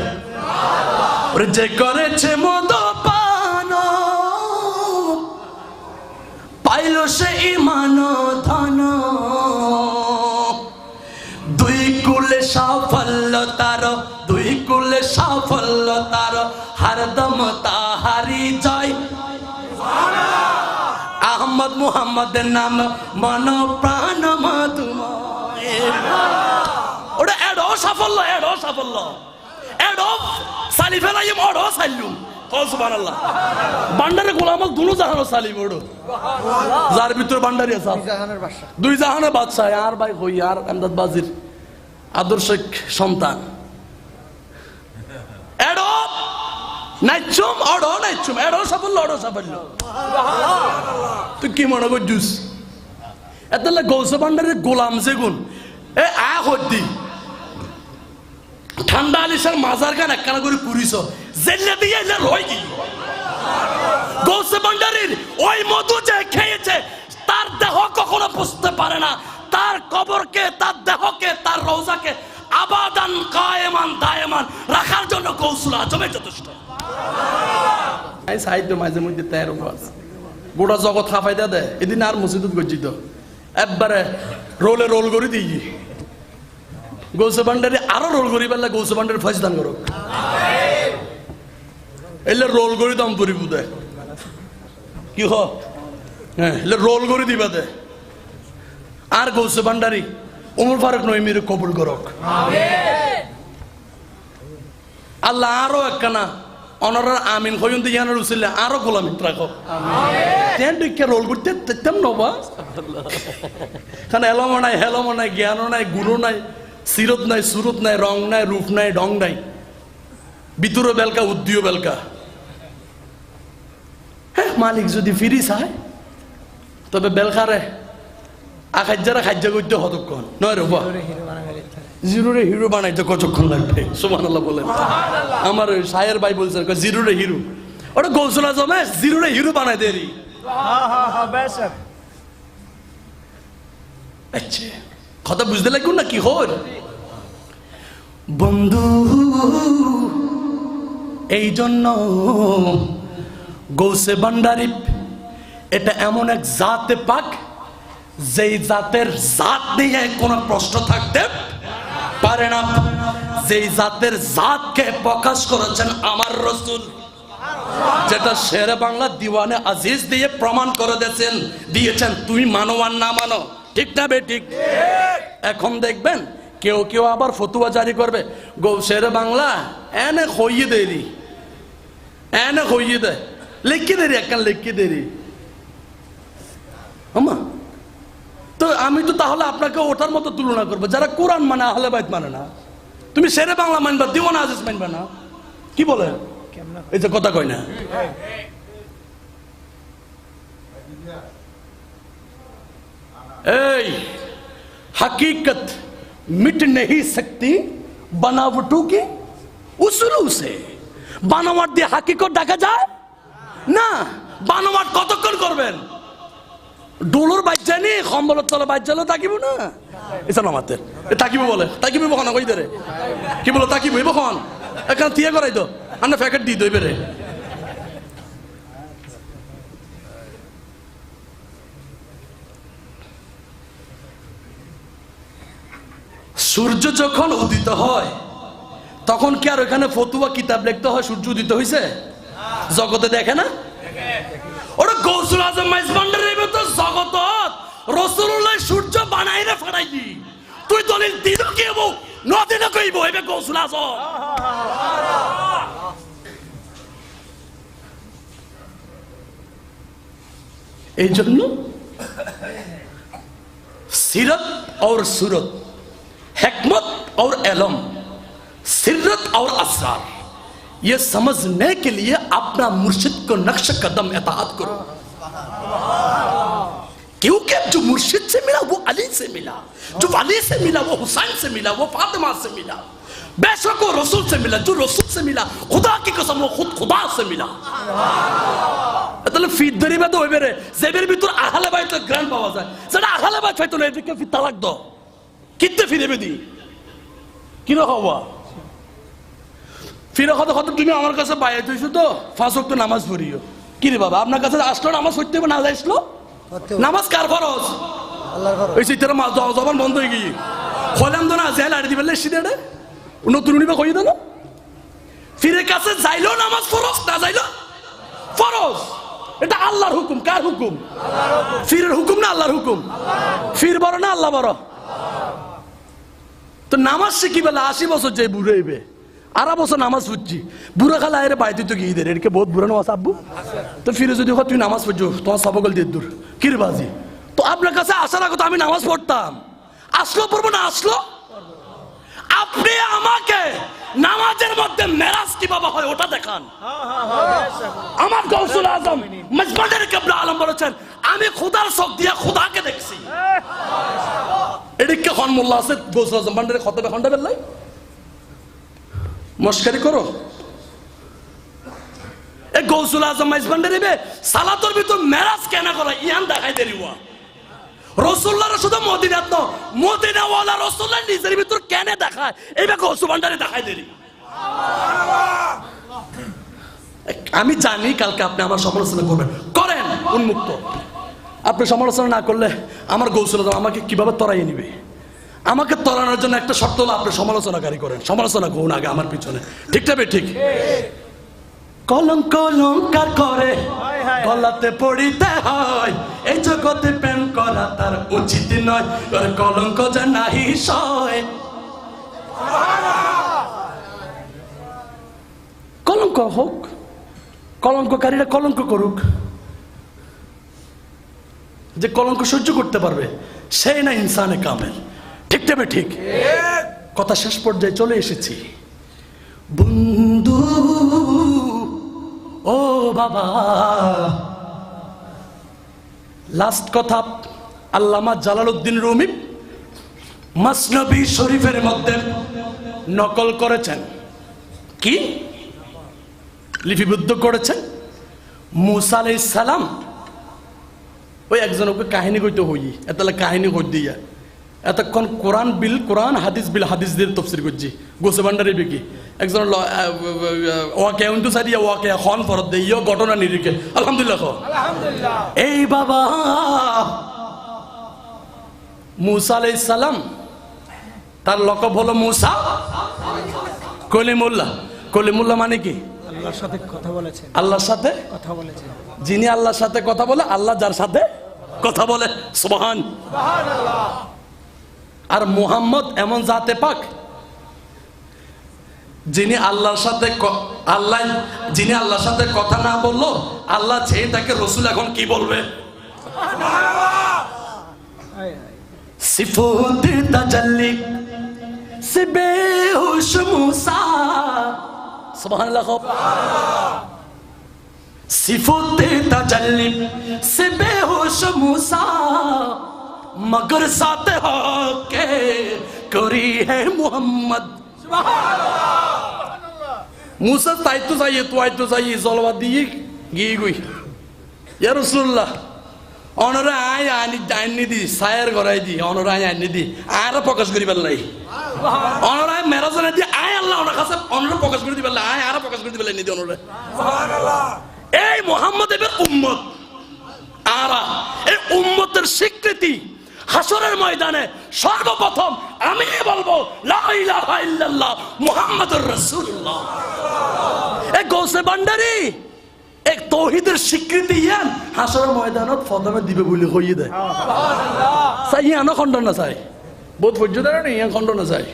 যে করেছে মধু পান পাইল সে ইমান ধন, দুই কুলে সাফল্য তার, দুই কুলে সাফল্য তার, হরদম তাহারি জয়। আহমদ মুহাম্মদের নাম মন প্রাণ মধুময়। ওটা এডো সাফল্য, এডো সাফল্য, এডো সালি ফেলাইম, ওডো সাইলুম। সুবহানাল্লাহ। বান্ডারে গোলামক দুনো জাহানো সালিম ওডো, যার ভিতর বান্ডারি আছে দুই জাহানের বাদশা, আর ভাই হই আর আমদাদ বাজির আদর্শিক সন্তান। এডো নাইচুম, ওডো নাইচুম, এডো সাফল্য, ওডো সাফল্য। তুই কি মনে করছিস? এত গৌসে বান্ডারের গোলাম যেগুন এ আ হদ্দি ঠান্ডা আলিশার মাজার গান একখানা করে পুরিছ জেলে দিয়ে এলে রই গিয়ে গৌসে বান্ডারির ওই মধু যে খেয়েছে তার দেহ কখনো বুঝতে পারে না, তার কবরকে, তার দেহকে, তার রওজাকে আবাদান কায়েমান দায়েমান রাখার জন্য গৌসুল আজমে যথেষ্ট। এই সাহিত্য মাঝে মধ্যে তেরো গোটা জগৎ খাফাই দে, এদিন আর মসজিদত গজ্জিত একবারে রোলে রোল করে দিই গৌসে ভান্ডারি আরো রোল করি পারলে গৌসে ভান্ডারি ফয়স দান করো, এলে রোল করে দাম করি বুধে কি হ, হ্যাঁ এলে রোল করে দিবা দে। আর গৌসে ভান্ডারি উমর ফারুক নইমির কবুল করক আল্লাহ। আরো একখানা অনরার আমিন হইন দিয়ানোর উচিলে আরো গোলামি রাখো তেন ডিকে রোল করতে তেম নবা কারণ এলমো নাই, হেলমো নাই, জ্ঞানও নাই, গুরু নাই, সিরত নাই, সুরত নাই, রং নাই, রূপ নাই, ঢং নাই, ভিতরে বেলকা উদ্দিও বেলকা। হ্যাঁ মালিক যদি ফিরি চায় তবে বেলকারে আখাজ্জারা খাদ্য করতে হতক্ষণ নয় রে বা জিরোরে হিরো বানাইতে কতক্ষণ লাগবে? সুবহানাল্লাহ বলেন। আমার ওই শায়ের ভাই বলছে জিরোরে হিরো, ওটা গৌসুল আজমে জিরোরে হিরো বানাই দেরি। আচ্ছা কথা বুঝতে লাগুন না কি হল বন্ধু? এই জন্য গৌসে ভান্ডারি এটা এমন এক জাতে পাক যেই জাতের জাত নিয়ে কোনো প্রশ্ন থাকতে পারে না, যেই জাতের জাতকে প্রকাশ করেছেন আমার রাসূল, যেটা শেরে বাংলা দিওয়ানে আজিজ দিয়ে প্রমাণ করে দিয়েছেন। তুমি মানো আর না মানো, ঠিক না বে ঠিক? এখন দেখবেন কেউ কেউ আবার ফতুয়া জারি করবে শেরে বাংলা এনে হইয়ে দেরি, এনে হইয়ে দেয়, লিখে দেরি, একখান লিখে দেরি। আমা তো আমি তো তাহলে আপনাকে ওটার মতো তুলনা করবো যারা কোরআন মানে আহলে বাইত মানে না। তুমি শেরে বাংলা মানবা, দিওয়ানা আজিজ মানবা না, কি বলে এই যে কথা কই না। এই हकीकत मिट नहीं सकती बनावटों की उसूलों से। বানোয়াট দিয়ে হাকিকত দেখা যায় না। বানোয়াট কতক্ষণ করবেন? ডোলর বাজ্জানি কম্বলের তলে বাজ্জালো তাকিব না, এটা নামাতের তাকিব বলে, তাকিব বখন কই ধরে কি বলো তাকিব বখন এখানে থিয়ে করাই তো আন্না প্যাকেট দিয়ে দই বেড়ে। সূর্য যখন উদিত হয় তখন কি আর ওখানে ফতুয়া কিতাব লিখতে হয় সূর্য উদিত হয়েছে? জগতে দেখে না, ওটা গৌসুল আজম মাইজভান্ডারের মতো জগত রাসূলুল্লাহ সূর্য বানাইরে ফাড়াই দি, তুই দলিল দিল কি হবো নদিন কইব এবে গৌসুল আজম। এই জন্য सीरत और सूरत, हिकमत और इल्म, सिरत और असरार, ये समझने के लिए अपना मुर्शिद को नक्श कदम इताअत करो। क्योंकि जो मुर्शिद से मिला वो अली से मिला, जो अली से मिला वो हुसैन से मिला, वो फातिमा से मिला, बेशक वो रसूल से मिला, जो रसूल से मिला खुदा की कसम वो खुद खुदा से मिला। তাহলে ফিদরি বা তো হইবে রে জেবের ভিতর আহলে বাইতের গ্রান্ড পাওয়া যায়, যেটা আহলে বাইত হয়তো না এদিকে ফির তালাক দাও কিতে ফিরেবে দি কি রে হওয়া ফিরে কত কত তুমি আমার কাছে বাইরে হইছো তো 5 ওয়াক্ত নামাজ পড়িও। কি রে বাবা আপনার কাছে আসলো নামাজ পড়তে হবে না আসলো নামাজ কার ফরজ? আল্লাহর ফরজ। এই সিতরা মাস জবান বন্ধ হয়ে গিয়ে খোলাম তো না জেল আড়ি দিবেলে সিদেড়ে নতুন উনিবা কই দিল ফিরে কাছে যাইলো নামাজ ফরজ, না যাইলো ফরজ। এটা আল্লাহর হুকুম, কার হুকুম? ফিরের হুকুম না আল্লাহর হুকুম? ফির বড় না আল্লাহ বড়? তো নামাজ শিখি বেলা 80 বছর যাই বুড়ো হইবে, আড়া বছর নামাজ পড়ছি বুড়ো খালা এর বাইতে তো গিয়ে দেয় এদিকে বহুত বুড়ো নামাজ আব্বু। তো ফিরে যদি হয় তুই নামাজ পড়ছো তোমার সবকল দিয়ে দূর কির বাজি। তো আপনার কাছে আসার আগে তো আমি নামাজ পড়তাম, আসলো পড়বো না আসলো? আপনি আমাকে নামাজের মধ্যে মেরাজ কিভাবে হয় ওটা দেখান। আমার গৌসুল আজম মজবান্ডার কিবলা আলম বলেছেন আমি খোদার চোখ দিয়ে খোদাকে দেখছি। এদিকে খন মোল্লা আছে গৌসুল আজম বান্ডারে খতবে খন্ডা বেল্লাই মস্কারি করো। এ গৌসুল আজম মজবান্ডারে বে সালাতের ভিতর মেরাজ কেন করা ইয়ান দেখাই দেরিওয়া রসুল্লাহ শুধু মদিনাত ন মদিনাওয়ালা রসুল্লাহ নিজের ভিতর কেন দেখায় এইবার গৌসুল ভান্ডারে দেখাই দেরি। আমি জানি কালকে আপনি আমার সমালোচনা করবেন, করেন উন্মুক্ত। আপনি সমালোচনা না করলে আমার গৌসুল আজম আমাকে কিভাবে তরাইয়ে নিবে? আমাকে তরানোর জন্য একটা শর্ত হলো আপনি সমালোচনাকারী করেন, সমালোচনা করুন আগে আমার পিছনে, ঠিক না? ঠিক কলঙ্ক অলঙ্কার করে গলাতে পড়িতে হয়, এই জগতে প্রেম করা তার উচিত নয়, কলঙ্ক যে নাহি সয়। কলঙ্ক হোক, কলঙ্ককারীরা কলঙ্ক করুক, যে কলঙ্ক সহ্য করতে পারবে সেই না ইনসানে কামেল, ঠিক না? ঠিক কথা শেষ পর্যায়ে চলে এসেছি। বন্ধু ও বাবা, লাস্ট কথা আল্লামা জালালউদ্দিন রুমি মসনবী শরীফের মধ্যে নকল করেছেন, কি লিপিবদ্ধ করেছেন। মুসা আলাইহিস সালাম ওই একজন ওকে কাহিনী কইতে হই, এতলা কাহিনী কই দিয়া এতক্ষণ কোরআন বিল কোরআন হাদিস বিল হাদিস দিয়ে তফসির করছি গোসে ভান্ডারে বিকি একজন ওয়াকে উন্তু সারিয়া ওয়াকে খন ফরত দেইও ঘটনা নিরিখে আলহামদুলিল্লাহ আলহামদুলিল্লাহ। এই বাবা মুসা আলাইহিস সালাম তার লকব হলো মুসা কলিমুল্লাহ। কলিমুল্লাহ মানে কি? আল্লাহর সাথে কথা বলেছেন, আল্লাহর সাথে কথা বলেছেন। যিনি আল্লাহর সাথে কথা বলে, আল্লাহ যার সাথে কথা বলে, সুবহান সুবহানাল্লাহ। আর মুহাম্মদ এমন জাতে পাক যিনি আল্লাহর সাথে কথা না বললো আল্লাহ চেয়ে তাকে রসুল এখন কি বলবে? সিফাত তাজাল্লি সে বেহুশ মুসা, সুবহানাল্লাহ। सिफत तजल्ली से बेहोश मूसा मगर साथ के करी है मोहम्मद। मूसा ताई तो चाहिए जलवा दिए गी गई या रसूलुल्लाह অনরা আয় আনি দি সায়ের গরাই দি অনরা আনি দি আর প্রকাশ করি পারলাই অনরা মেরাজনে দি আয় আল্লাহ ওনার কাছে অনরা প্রকাশ করে দি পারলাই আয় আর প্রকাশ করে দি পারলাই নি দি অনরা সুবহানাল্লাহ। এই মুহাম্মদের উম্মত আরা এই উম্মতের স্বীকৃতি হাসরের ময়দানে সর্বপ্রথম আমি বলবো লা ইলাহা ইল্লাল্লাহ মুহাম্মাদুর রাসূলুল্লাহ। এই গৌসে ভান্ডারী এক তৌহিদের স্বীকৃতি ইয়ান হাসরের ময়দানত ফদমে দিবে বলে কইয়ে দেয়। সুবহানাল্লাহ। সাই ইয়ানো খণ্ডন না চাই বহুত পর্যন্ত না ইয়ান খণ্ডন না চাই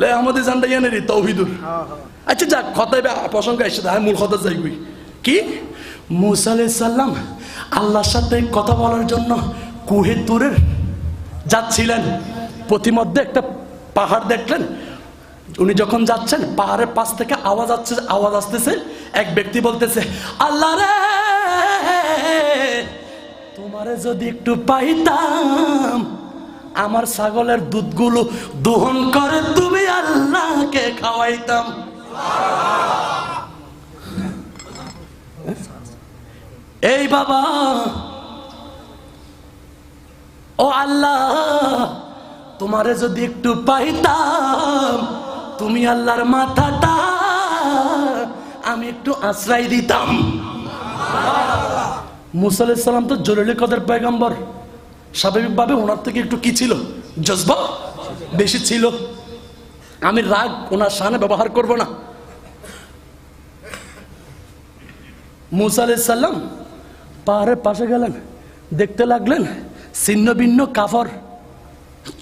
লে আমাদের জানটা ইয়ানের তৌহিদুর। আচ্ছা যাক কথাই প্রসঙ্গ এসে দেয় মূল কথা যাই কই কি মুসা আলাইহিস সালাম আল্লাহর সাথে কথা বলার জন্য কুহে তুরের যাচ্ছিলেন, প্রতিমধ্যে একটা পাহাড় দেখলেন। উনি যখন যাচ্ছেন পাহাড়ের পাশ থেকে আওয়াজ আসতেছে, এক ব্যক্তি বলতেছে আল্লাহ রে তোমারে যদি একটু পাইতাম আমার ছাগলের দুধগুলো দহন করে তুমি আল্লাহকে খাওয়াইতাম। এই বাবা ও আল্লাহ তোমারে যদি একটু পাইতাম তুমি আল্লাহর মাথাটা আমি একটু আশ্রয় দিতাম। মুসা আলাইহিস সালাম তো জলিল কদর পয়গম্বর, স্বাভাবিকভাবে ওনার থেকে একটু কি ছিল জজবা বেশি ছিল। আমি রাগ ওনার শানে ব্যবহার করব না। মুসা আলাইহিস সালাম পাহাড়ের পাশে গেলেন, দেখতে লাগলেন ছিন্ন ভিন্ন কাফর,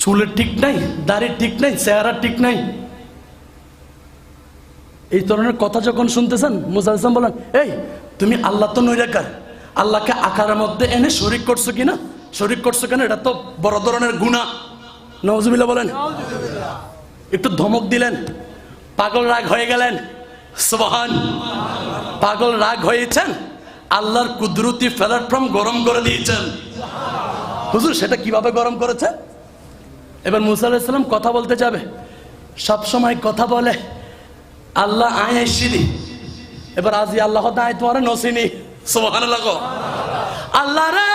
চুলের ঠিক নাই, দাড়ির ঠিক নাই, চেহারা ঠিক নাই। এই ধরনের কথা যখন শুনতেছেন মুসা আলাইহিস সালাম বলেন এই তুমি আল্লাহ তো নৈরাকার, আল্লাহকে আকারের মধ্যে এনে শরীক করছো কিনা, শরীক করছো কেন, এটা তো বড় ধরনের গুনাহ। নাউজুবিল্লাহ বলেন। একটু ধমক দিলেন, পাগল রাগ হয়ে গেলেন। সুবহান। পাগল রাগ হয়েছেন, আল্লাহর কুদরতি প্ল্যাটফর্ম গরম করে দিয়েছেন। হুজুর সেটা কিভাবে গরম করেছে? এবার মুসা আলাইহিস সালাম কথা বলতে যাবে, সব সময় কথা বলে আল্লাহ আয় এসিনি, এবার আজি আল্লাহ আয় তোমার নসিনি। সুবহানাল্লাহ। আল্লাহ রে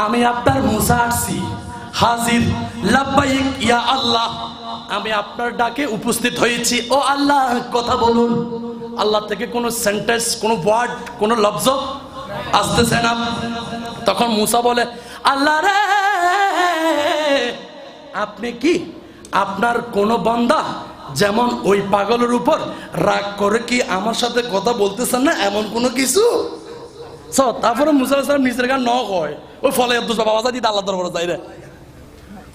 আমি আপনার মুসা আসছি, হাজির লাব্বাইক ইয়া আল্লাহ, আমি আপনার ডাকে উপস্থিত হয়েছি। ও আল্লাহ কথা বলুন। আল্লাহ থেকে কোনো সেন্টেন্স, কোনো ওয়ার্ড, কোনো লফজ আসতেছে না। তখন মুসা বলে আল্লাহ রে আপনি কি আপনার কোন বান্দা যেমন ওই পাগলের উপর রাগ করে কি আমার সাথে কথা বলতেছেন না এমন কোনো কিছু? তারপরে মুসা আলাইহিস সালাম নিজের গান ন কয় ওই ফলে বাবা দিতে আল্লাহ দরবারে যাই রে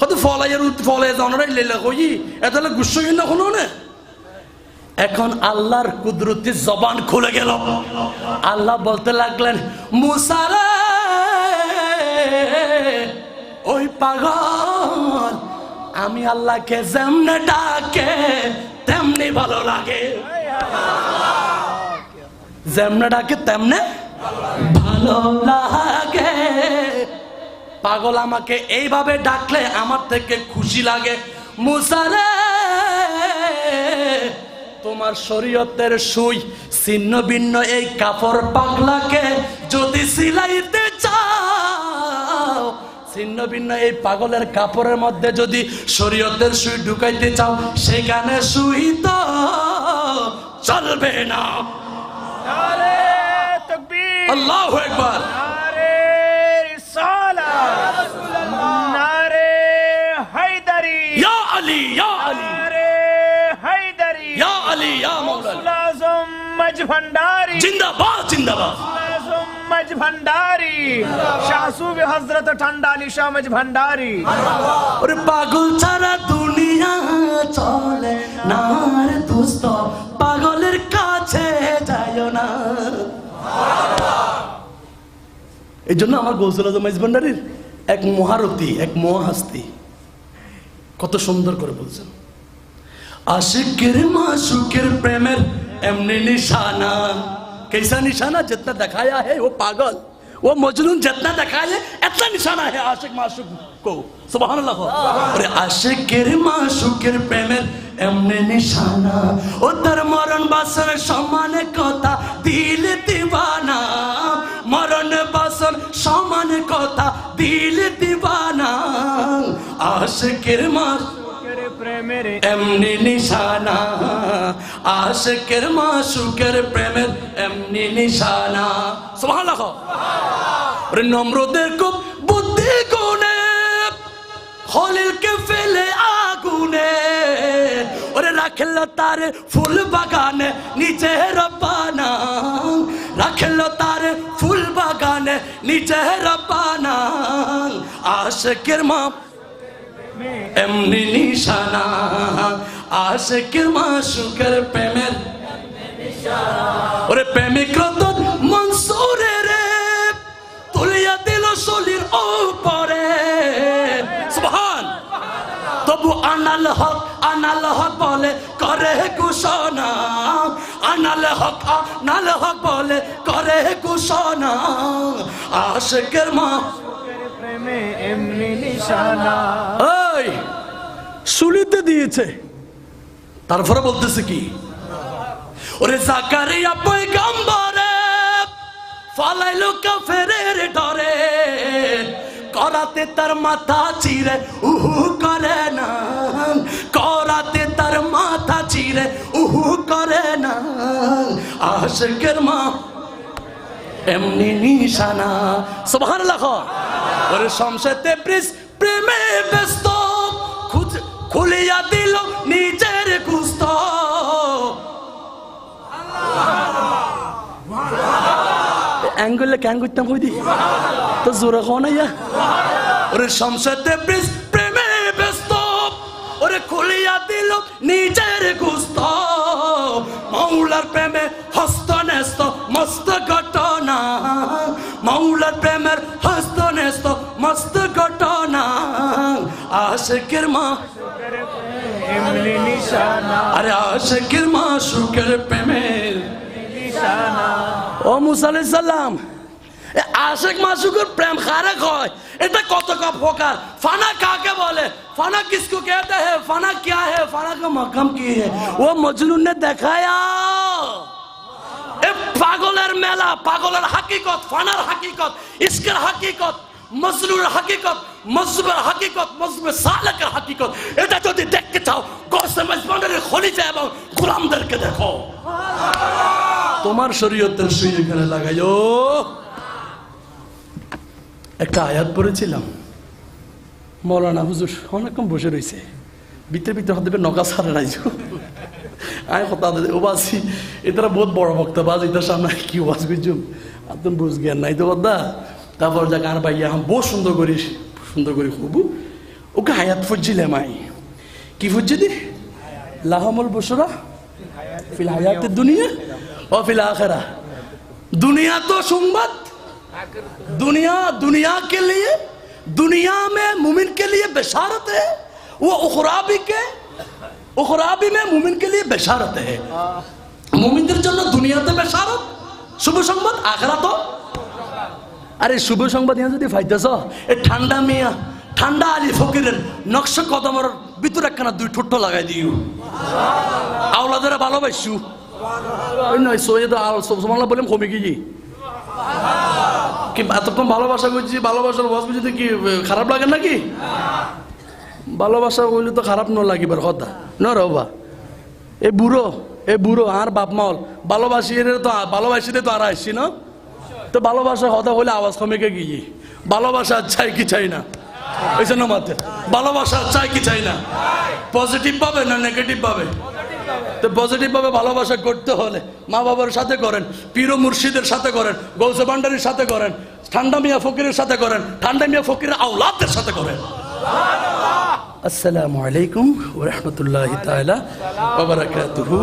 কত ফলে জানারাই লেলা কই এতলে গুচ্ছ না কোনো না। এখন আল্লাহর কুদরতি জবান খুলে গেল, আল্লাহ বলতে লাগলেন মুসা রে ওই পাগল আমি আল্লাহকে যেমনে ডাকে তেমনি ভালো লাগে, যেমনে ডাকে তেমনে ভালো লাগে। পাগল আমাকে এইভাবে ডাকলে আমার থেকে খুশি লাগে। মুসা রে তোমার শরীয়তের সুই ছিন্ন ভিন্ন এই কাপড় পাগলাকে যদি সিলাইতে চাও, ছিন্ন ভিন্ন এই পাগলের কাপড়ের মধ্যে যদি শরীয়তের সুই ঢুকাইতে চাও সেখানে সুই তো চলবে না। নারে তাকবীর, আল্লাহু আকবার, নারে রিসালাত, নারে হায়দারি, ইয়া আলী ইয়া আলী, নারে হায়দারি, ইয়া আলী ইয়া মাওলানা, আজম মজ ভান্ডারি, জিন্দাবাদ জিন্দাবাদ, আজম মজ भंडारी शाहसूब हजरत ठंडा निशामज भंडारी ওরে পাগল ছাড়া দুনিয়া চলে না রে দোস্ত পাগলের কাছে যাইও না। এই জন্য আমার গৌসুল আজম মাইজ ভান্ডারীর এক মহারথী এক মহাস্তি কত সুন্দর করে বলছেন, आशिकेर माशूकेर प्रेमेर एमनी निशाना, कैसा निशाना जितना दिखाया है वो पागल वो मजनून जितना दिखाया इतना निशाना है आशिक माशूक को। सुभान अल्लाह। अरे आशिकेर माशूकेर प्रेमेर एमनी निशाना ओ तर मरण बासन सम्माने कथा दिल दीवाना, मरण बासन सम्माने कथा दिल दीवाना, आशिकेर प्रेमेर एमनी निशाना, आशिकेर माशूकेर प्रेमेर एमनी निशाना। सुभान अल्लाह। अरे नमरूদের খুব বুদ্ধি গুণে খলিলকে ফেলে আগুনে, ওরে রাখল তার ফুল বাগানে নিচে রব্বানা, রাখল তার ফুল বাগানে নিচে রব্বানা, আশিকের মা এমনি নিশানা, আশিকের মাশূকের প্রেমের ওরে প্রেমিক রতন মনসুরের তুলিয়া দিল শরীর উপরে। সুবহান। তবু আনাল হক বলে করে ঘোষণা, আনাল হক বলে করে ঘোষণা, আশিকের মা প্রেমে এমনি নিশানা। ওই সুলিতে দিয়েছে, তারপরে বলতেছে কি, ওরে জাকারিয়া পয়গম্বরে ফালাইলো কাফেরের ডরে, করাতে তার মাথা চিরে উহু করে না, করাতে তার মাথা চিরে উহু করে না, আশিকের মা এমনি নিশানা। সুবহানাল্লাহ। ওরে শমশেতে ব্রিজ প্রেমে ব্যস্ত খুলিয়া দিল নিজের গুস্ত। অ্যাঙ্গুলে ক্যাং করতাম কই দি তো জোরে খাও না ইয়া। ওরে শমশেতে ব্রিজ প্রেমে ব্যস্ত ওরে খুলিয়া দিল নিজের গুস্ত, মাওলার প্রেমে হস্ত ন্যস্ত মস্ত ঘটনা, মাওলার প্রেমের হস্ত ন্যস্ত মস্ত ঘটনা, আশিকের মা এমনি নিশানা। আরে আশিকের মাশূকের প্রেমের নিশানা। ও মুসা আলাইহিস সালাম, আশিক মাশূকের প্রেম কারে কয়? এটা কত কা ফোকার। ফানা কাকে বলে? ফানা किसको कहते हैं? फाना क्या है? फाना का मकाम की है? वो मजनून ने देखाया এ পাগলের মেলা, পাগলের হাকিকত, ফানার হাকিকত, ইশকের হাকিকত, মজনুর হাকিকত, মজবুর হাকিকত, মজবুর সালেকের হাকিকত। এটা যদি দেখতে চাও গৌসে ভান্ডারীর খলিফা এবং গোলামদেরকে দেখো। তোমার শরীয়তের সুই এখানে লাগাইও। একটা আয়াত পড়েছিলাম, মৌলানা হুজুর অনেকক্ষণ বসে রয়েছে, ভিতরে ভিতরে হাত দেবে নগা সারা রাইজু আমি কথা ওবাসি এটারা বহুত বড় বক্তা বাজ এটার সামনে কি ওয়াজ করছুম একদম বুঝ জ্ঞান নাই তো বদ্দা। তারপর যা গান পাইয়া বহুত সুন্দর করি খুব ওকে হায়াত ফুজিলাম আই কি ফুজি দি লাহমুল বুশরা ফিল হায়াতের দুনিয়া ও ফিল আখিরা। दुनिया तो संबाद, दुनिया के लिए, दुनिया में मुमिन के लिए बशारत है, वो उखराबी में मुमिन के लिए बशारत है। मुमिनদের জন্য দুনিয়াতে বেশারত, শুভ সংবাদ, আখিরাতো। আরে শুভ সংবাদ ইয়া যদি ফাইতাছ এ ঠান্ডা মিয়া ঠান্ডা আলী ফকিরের নকশ কদমের ভিতরে একখানা দুই ঠোঁট লাগাই দিও, আওলাদের ভালোবাসু। ওই নয় সৈয়দ আল সুবহানাল্লাহ বলেন কমে কি কি এতক্ষণ ভালোবাসা করছি, ভালোবাসার ওয়াজ বুঝতে কি খারাপ লাগে নাকি? ভালোবাসা বললে তো খারাপ ন লাগিবার কথা ন রবা। এ বুড়ো আর বাপ মাল ভালোবাসিতে তো আর আসছি না তো ভালোবাসা কথা হলে আওয়াজ কমে কে গিয়ে ভালোবাসা চাই কি চাই না এই জন্য মাত্র ভালোবাসা চাই কি চাই না, পজিটিভ পাবে না নেগেটিভ পাবে? তো পজিটিভ ভাবে ভালোবাসা করতে হলে মা বাবার সাথে করেন, পীর ও মুর্শিদের সাথে করেন, গৌসে ভান্ডারীর সাথে করেন, ঠান্ডা মিয়া ফকিরের সাথে করেন, ঠান্ডা মিয়া ফকিরের আওলাদদের সাথে করেন। আসসালামু আলাইকুম ওয়া রাহমাতুল্লাহি তাআলা ওয়া বারাকাতুহু।